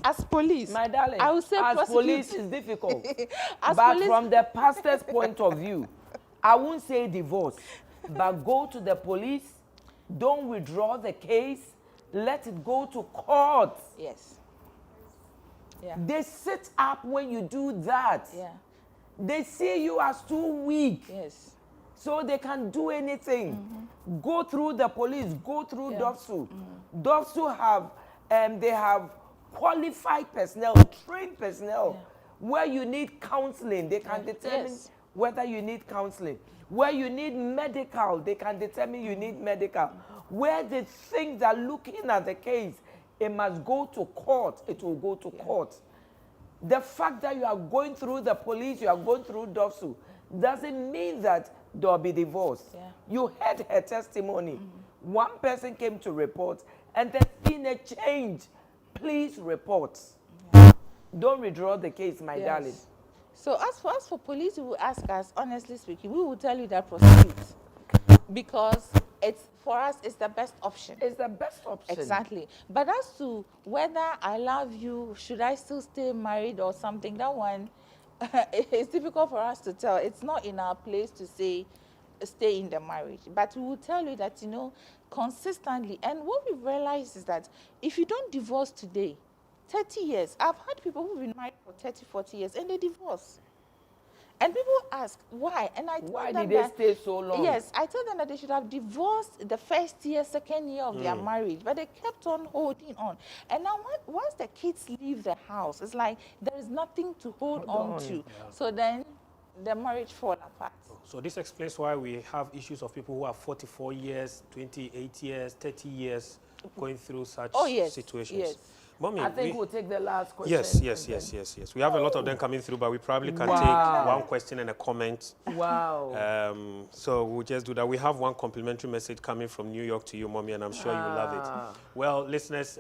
as police, My darling, I would say as police is difficult. As but police, from the pastor's point of view, I won't say divorce, but go to the police, don't withdraw the case, let it go to court. yes. Yeah. They sit up when you do that. Yeah. They see you as too weak. Yes. So they can do anything. Go through the police, go through DOFSU. DOFSU have qualified personnel, trained personnel. Where you need counseling, they can determine whether you need counseling. Where you need medical, they can determine you need medical. Where they think that looking at the case, it must go to court, it will go to court. The fact that you are going through the police, you are going through DOFSU, doesn't mean that there will be divorce. You heard her testimony. One person came to report, and there's been a change. Please report. Don't withdraw the case, my darling. So as for police, who will ask us, honestly speaking, we will tell you that prosecute. Because for us, it's the best option. It's the best option. Exactly. But as to whether I love you, should I still stay married or something, that one, it's difficult for us to tell. It's not in our place to say, stay in the marriage. But we will tell you that, consistently. And what we've realized is that if you don't divorce today, 30 years, I've had people who've been married for 30, 40 years and they divorce. And people ask, why? And I tell why them did they stay so long? Yes, I tell them that they should have divorced the first year, second year of their marriage, but they kept on holding on. And now once the kids leave the house, it's like there is nothing to hold on to. So then the marriage fall apart. So this explains why we have issues of people who are 44 years, 28 years, 30 years going through such situations. Yes. Mommy, I think we'll take the last question. Yes. We have a lot of them coming through, but we probably can take one question and a comment. Wow. So we'll just do that. We have one complimentary message coming from New York to you, Mommy, and I'm sure you love it. Well, listeners,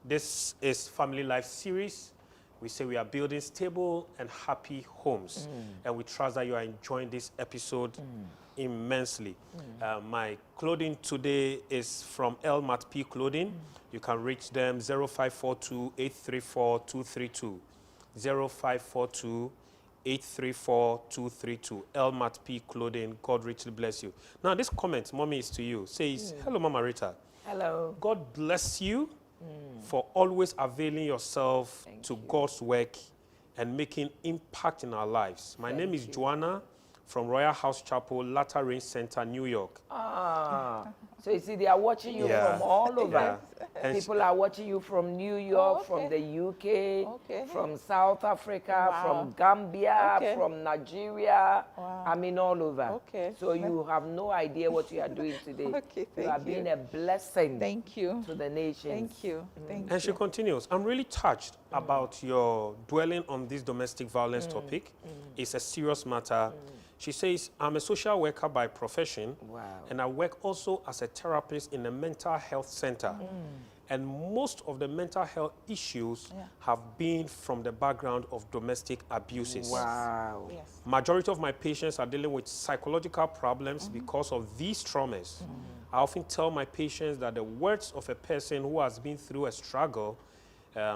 this is Family Life Series. We say we are building stable and happy homes. And we trust that you are enjoying this episode immensely. My clothing today is from Elmat P Clothing. You can reach them 0542-834-232. 834-232. Elmat P. Clothing. God richly bless you. Now, this comment, Mommy, is to you. Says, hello, Mama Rita. Hello. God bless you for always availing yourself to God's work and making impact in our lives. My name is Joanna from Royal House Chapel, Latter Range Center, New York. So you see, they are watching you from all over. And People are watching you from New York, from the UK, from South Africa, from Gambia, from Nigeria. I mean, all over. So you have no idea what you are doing today. You are being a blessing to the nation. Thank you. And she continues, I'm really touched about your dwelling on this domestic violence topic. It's a serious matter. She says, I'm a social worker by profession, and I work also as a therapist in a mental health center. And most of the mental health issues have been from the background of domestic abuses. Majority of my patients are dealing with psychological problems because of these traumas. I often tell my patients that the words of a person who has been through a struggle,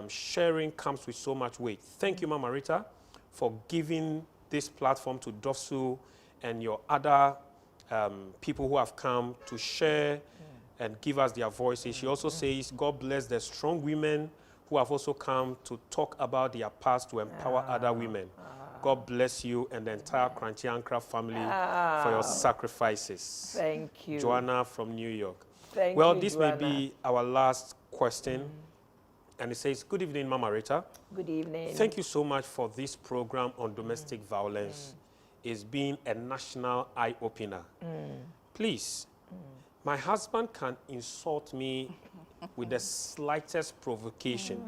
sharing comes with so much weight. Thank you, Mama Rita, for giving this platform to Dofsu and your other people who have come to share and give us their voices. She also says, God bless the strong women who have also come to talk about their past to empower other women. God bless you and the entire Crunchy Ankara family for your sacrifices. Thank you. Joanna from New York. Thank well, you, this Joanna. may be our last question. And it says, good evening, Mama Rita. Good evening. Thank you so much for this program on domestic violence. It's been a national eye-opener. Please, my husband can insult me with the slightest provocation.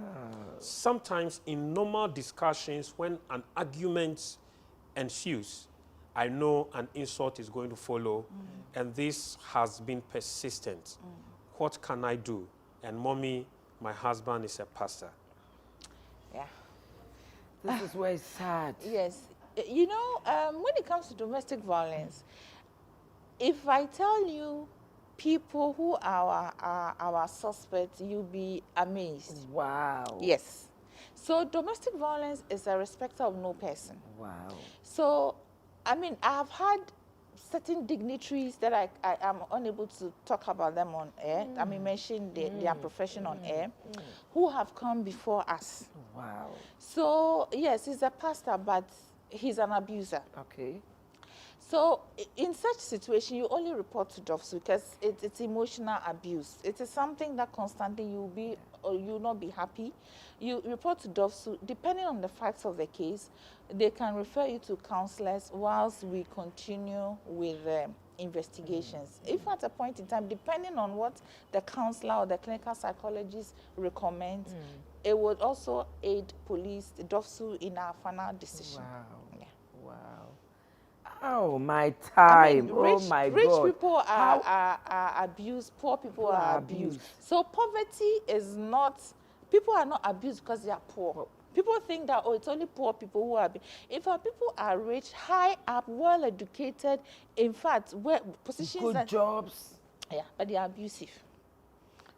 Sometimes in normal discussions, when an argument ensues, I know an insult is going to follow, and this has been persistent. What can I do? And Mommy, my husband is a pastor. This is where it's sad. Yes. You know, when it comes to domestic violence, if I tell you people who are our suspects, you'll be amazed. Wow. Yes. So domestic violence is a respecter of no person. Wow. So, I mean, I've had certain dignitaries that I am unable to talk about them on air. I mean, mention their profession on air, who have come before us. Wow. So, yes, he's a pastor, but he's an abuser. Okay. So, in such situation, you only report to DOFS because it's emotional abuse. It is something that constantly you'll be or you'll not be happy. You report to DOFS. Depending on the facts of the case, they can refer you to counselors whilst we continue with investigations. If at a point in time, depending on what the counselor or the clinical psychologist recommends, it would also aid police, the DOFS, in our final decision. Wow. Yeah. Wow. Oh, my time. Rich people are abused, poor people are abused. So poverty is not, people are not abused because they are poor. People think that, oh, it's only poor people who are abused. In fact, people are rich, high up, well educated, in fact, positions. Good jobs. Yeah, but they are abusive.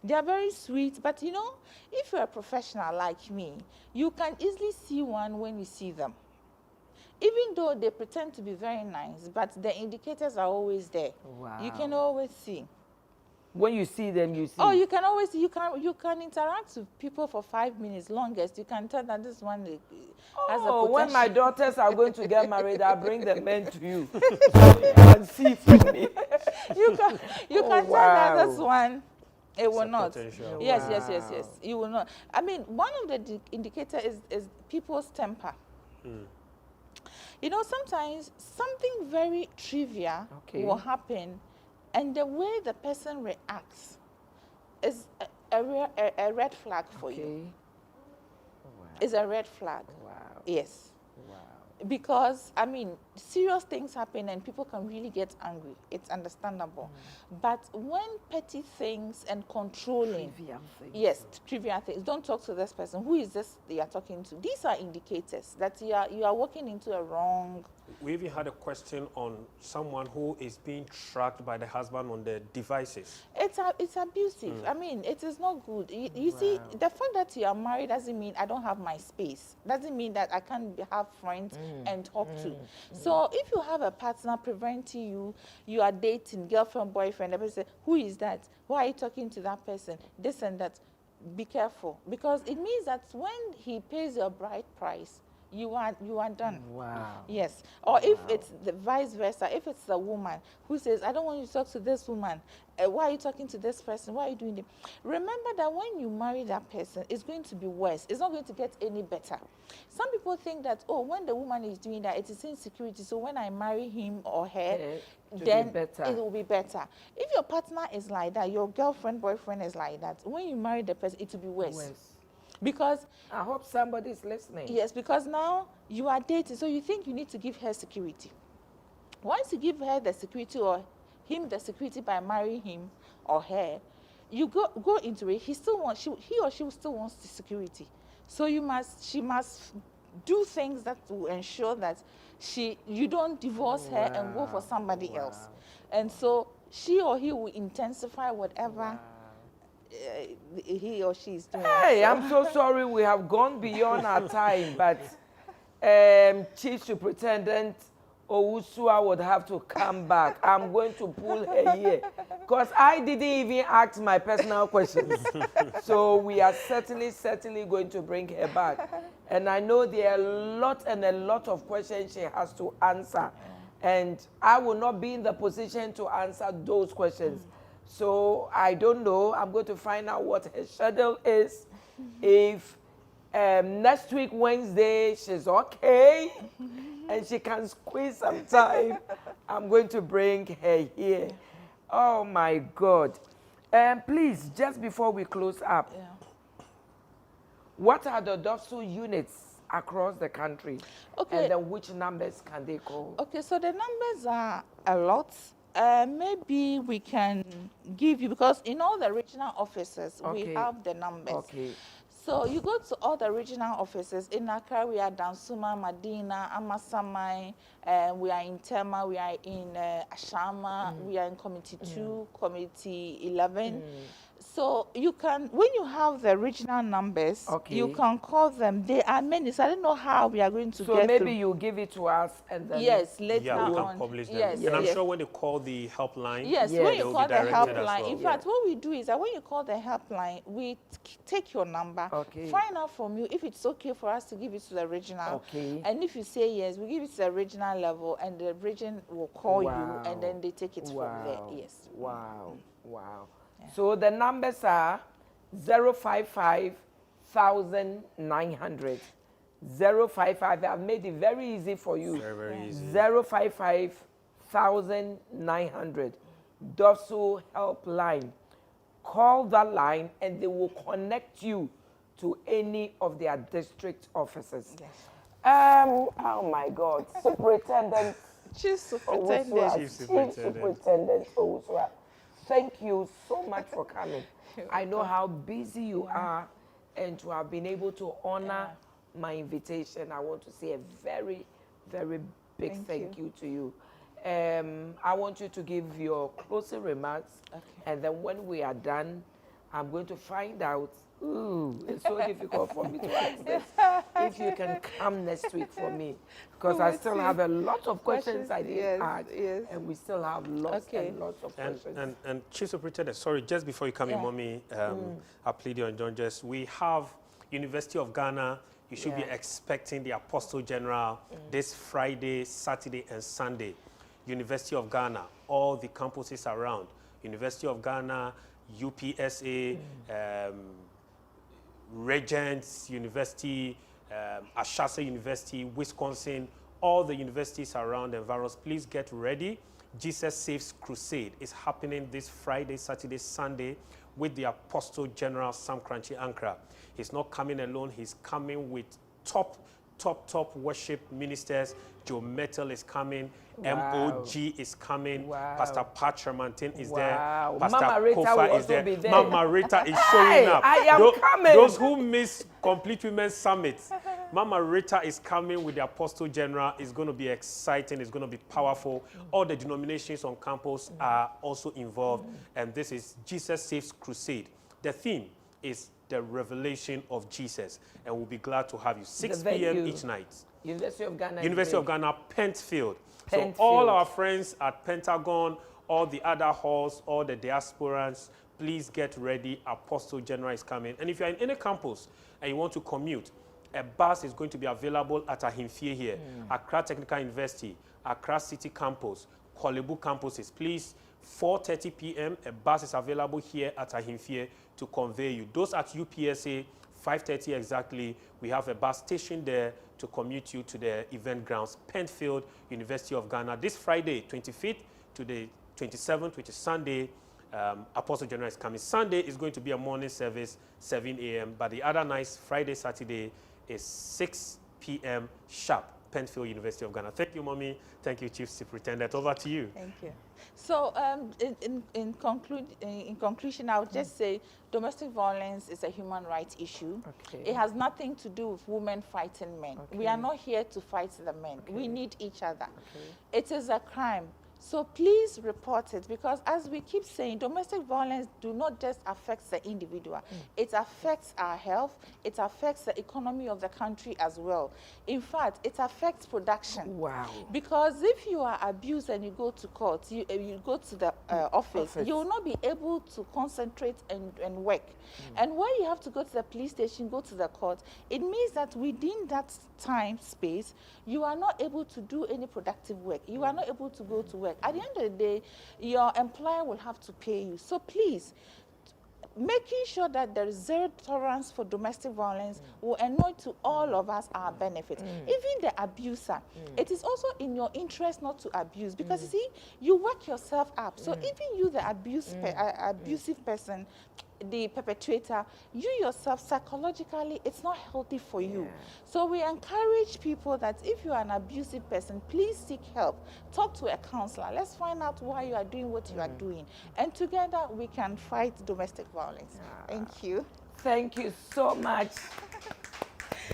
They are very sweet, but you know, if you're a professional like me, you can easily see one when you see them. Even though they pretend to be very nice, but the indicators are always there. Wow. You can always see. When you see them, you see. Oh, you can always, you can interact with people for 5 minutes longest. You can tell that this one has a potential. When my daughters are going to get married, I'll bring the men to you. So you can see from me. you can tell that this one, it will not. Yes, Wow. yes. You will not. I mean, one of the indicators is people's temper. You know, sometimes something very trivial will happen, and the way the person reacts is a red flag for you. Wow. It's a red flag. Wow. Yes. Wow. Because, I mean, serious things happen and people can really get angry. It's understandable. But when petty things and controlling, Trivial things. yes, trivial things, don't talk to this person. Who is this you are talking to? These are indicators that you are walking into a wrong We even had a question on someone who is being tracked by the husband on the devices. It's abusive. I mean, it is not good. You see, the fact that you are married doesn't mean I don't have my space. Doesn't mean that I can't have friends and talk to. So if you have a partner preventing you, you are dating, girlfriend, boyfriend, everybody say, who is that? Why are you talking to that person? This and that. Be careful, because it means that when he pays your bride price, you are done. Wow. Yes. Or if it's the vice versa, if it's the woman who says, I don't want you to talk to this woman. Why are you talking to this person? Why are you doing it? Remember that when you marry that person, it's going to be worse. It's not going to get any better. Some people think that, oh, when the woman is doing that, it is insecurity. So when I marry him or her, then it will be better. If your partner is like that, your girlfriend, boyfriend is like that, when you marry the person, it will be worse. Because I hope somebody is listening. Yes, because now you are dating, so you think you need to give her security. Once you give her the security or him the security by marrying him or her, you go into it. He or she still wants the security. So she must do things that will ensure that you don't divorce her and go for somebody else. And so she or he will intensify whatever he or she is doing. Hey, I'm so sorry we have gone beyond our time, but Chief Superintendent Owusua would have to come back. I'm going to pull her here because I didn't even ask my personal questions. So we are certainly going to bring her back. And I know there are a lot of questions she has to answer. And I will not be in the position to answer those questions. So I don't know. I'm going to find out what her schedule is. If next week, Wednesday, she's okay and she can squeeze some time, I'm going to bring her here. Oh, my God. Please, just before we close up, what are the DOFSU units across the country? Okay. And then which numbers can they call? Okay, so the numbers are a lot. Maybe we can give you, because in all the regional offices, we have the numbers. Okay. So you go to all the regional offices. In Accra, we are Dansuma, Madina, Amasamai, we are in Tema, we are in Ashama, we are in Committee 2, Committee 11. So you can, when you have the regional numbers, you can call them. There are many, so I don't know how we are going to get maybe through. you give it to us and then... Yes, later on. We can publish them. Yes, and I'm sure when they call the helpline, when you call the helpline, well. in fact, what we do is that when you call the helpline, we take your number, find out from you if it's okay for us to give it to the regional. And if you say yes, we give it to the regional level, and the region will call you, and then they take it from there. Yes. Wow. So the numbers are 055 1900. 055. I've made it very easy for you. Very easy. 055 1900. DOFSU helpline. Call that line and they will connect you to any of their district offices. Oh my God. Superintendent. Chief Superintendent. Chief Superintendent Owusua. Thank you so much for coming. I know how busy you are, and to have been able to honor my invitation, I want to say a very, very big thank you to you. I want you to give your closing remarks, and then when we are done, I'm going to find out. Ooh, it's so difficult for me to ask this. If you can come next week for me, because I still have a lot of questions I didn't ask, and we still have lots and lots of questions. And Chief Superintendent, sorry, just before you come in, Mommy, I plead your indulgence. We have University of Ghana. You should be expecting the Apostle General this Friday, Saturday, and Sunday. University of Ghana, all the campuses around. University of Ghana, UPSA, Regents University, Ashasa University, Wisconsin, all the universities around the virus. Please get ready. Jesus Saves Crusade is happening this Friday, Saturday, Sunday with the Apostle General Sam Crunchy Ankara. He's not coming alone. He's coming with top worship ministers. Joe Metal is coming. MOG is coming. Pastor Patra Mantin is there. Pastor Mama Rita Kofa will is there. be there. Mama Rita is showing up. I am coming. Those who miss Complete Women's Summit, Mama Rita is coming with the Apostle General. It's going to be exciting. It's going to be powerful. All the denominations on campus are also involved. And this is Jesus Saves Crusade. The theme is the revelation of Jesus. And we'll be glad to have you. 6 p.m. each night. University of Ghana. University of Ghana, Pentfield. So all our friends at Pentagon, all the other halls, all the diasporans, please get ready. Apostle General is coming. And if you're in any campus and you want to commute, a bus is going to be available at Ahimfie here, Accra Technical University, Accra City Campus, Kolebu campuses. Please, 4:30 p.m., a bus is available here at Ahimfie to convey you. Those at UPSA, 5:30 exactly, we have a bus station there to commute you to the event grounds, Pentfield, University of Ghana. This Friday, 25th to the 27th, which is Sunday, Apostle General is coming. Sunday is going to be a morning service, 7 a.m., but the other nights, Friday, Saturday, is 6 p.m. sharp, Pentfield, University of Ghana. Thank you, Mommy. Thank you, Chief Superintendent. Over to you. Thank you. So in conclusion, I would just say domestic violence is a human rights issue. Okay. It has nothing to do with women fighting men. Okay. We are not here to fight the men. Okay. We need each other. Okay. It is a crime. So please report it, because as we keep saying, domestic violence do not just affect the individual. It affects our health. It affects the economy of the country as well. In fact, it affects production. Wow. Because if you are abused and you go to court, you go to the office, you will not be able to concentrate and work. And when you have to go to the police station, go to the court, it means that within that time space, you are not able to do any productive work. You are not able to go to work. At the end of the day, your employer will have to pay you. So please, making sure that there is zero tolerance for domestic violence will enjoy to all of us our benefits. Even the abuser, it is also in your interest not to abuse, because you see, you work yourself up. So even you, the abusive person, the perpetrator, you yourself psychologically, it's not healthy for you. So we encourage people that if you are an abusive person, please seek help. Talk to a counselor. Let's find out why you are doing what you are doing. And together we can fight domestic violence. Thank you. Thank you so much.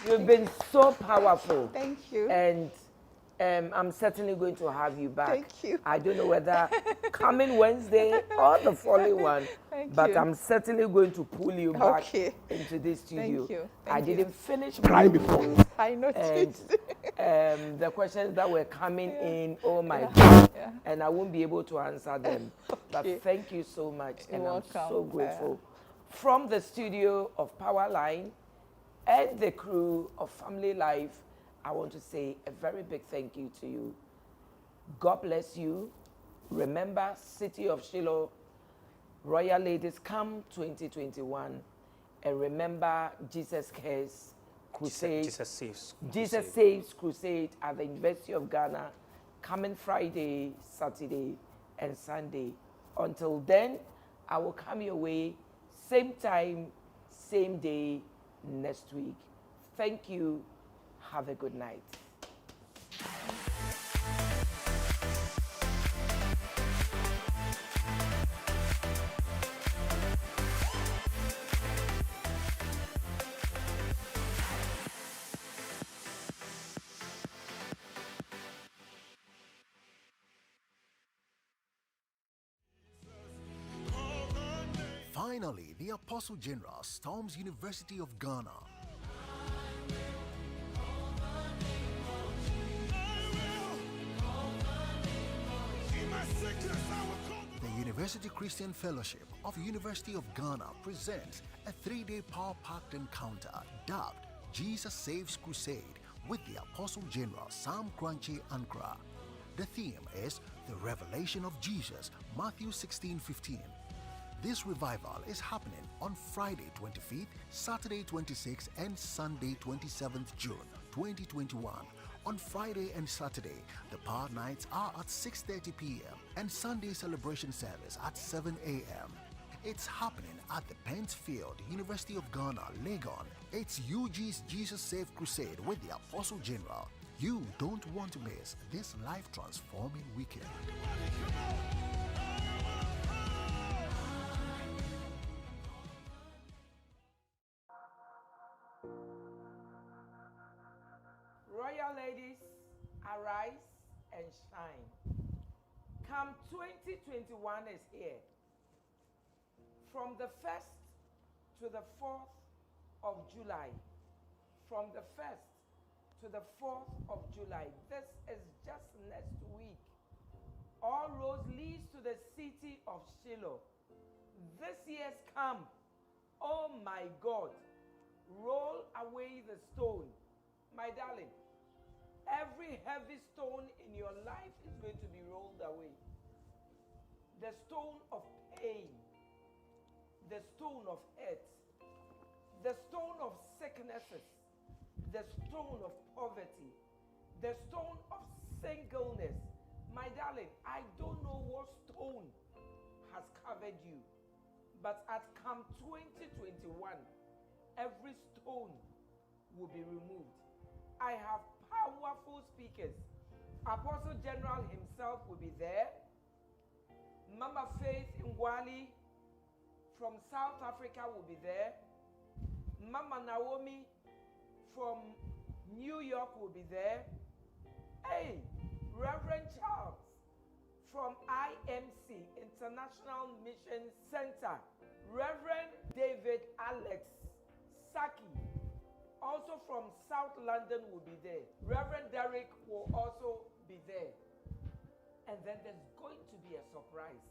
You've been so powerful. Thank you. And I'm certainly going to have you back. Thank you. I don't know whether coming Wednesday or the following one, but I'm certainly going to pull you back into this studio. Thank you. I didn't finish my report. I noticed. And the questions that were coming in, oh my God, and I won't be able to answer them. But thank you so much, and I'm so grateful. From the studio of Powerline and the crew of Family Life, I want to say a very big thank you to you. God bless you. Remember, City of Shiloh, Royal Ladies Camp 2021. And remember, Jesus Cares Crusade. Jesus Saves Crusade. Jesus Saves Crusade at the University of Ghana, coming Friday, Saturday, and Sunday. Until then, I will come your way, same time, same day, next week. Thank you. Have a good night. Finally, the Apostle General storms University of Ghana. The University Christian Fellowship of University of Ghana presents a 3-day power-packed encounter dubbed Jesus Saves Crusade with the Apostle General Sam Crunchy Ankara. The theme is the revelation of Jesus, Matthew 16:15. This revival is happening on Friday 25th, Saturday 26th, and Sunday 27th June 2021. On Friday and Saturday, the power nights are at 6:30 p.m. and Sunday celebration service at 7 a.m. It's happening at the Pentfield, University of Ghana, Legon. It's UG's Jesus Save Crusade with the Apostle General. You don't want to miss this life-transforming weekend. Royal ladies, arise and shine. Come 2021 is here. From the 1st to the 4th of July. From the 1st to the 4th of July. This is just next week. All roads leads to the city of Shiloh. This year's camp, oh my God, roll away the stone. My darling, every heavy stone in your life is going to be rolled away. The stone of pain, the stone of hurt, the stone of sicknesses, the stone of poverty, the stone of singleness. My darling, I don't know what stone has covered you, but at Camp 2021, every stone will be removed. I have powerful speakers. Apostle General himself will be there. Mama Faith Ngwali from South Africa will be there. Mama Naomi from New York will be there. Hey, Reverend Charles from IMC, International Mission Center. Reverend David Alex Saki, also from South London, will be there. Reverend Derek will also be there. And then there's going to be a surprise.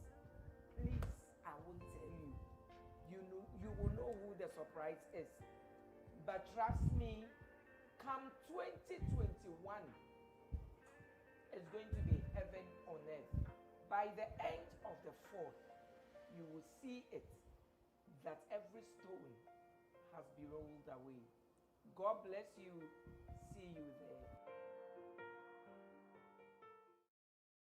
Please, I won't tell you. You will know who the surprise is. But trust me, come 2021, it's going to be heaven on earth. By the end of the 4th, you will see it, that every stone has been rolled away. God bless you. See you there.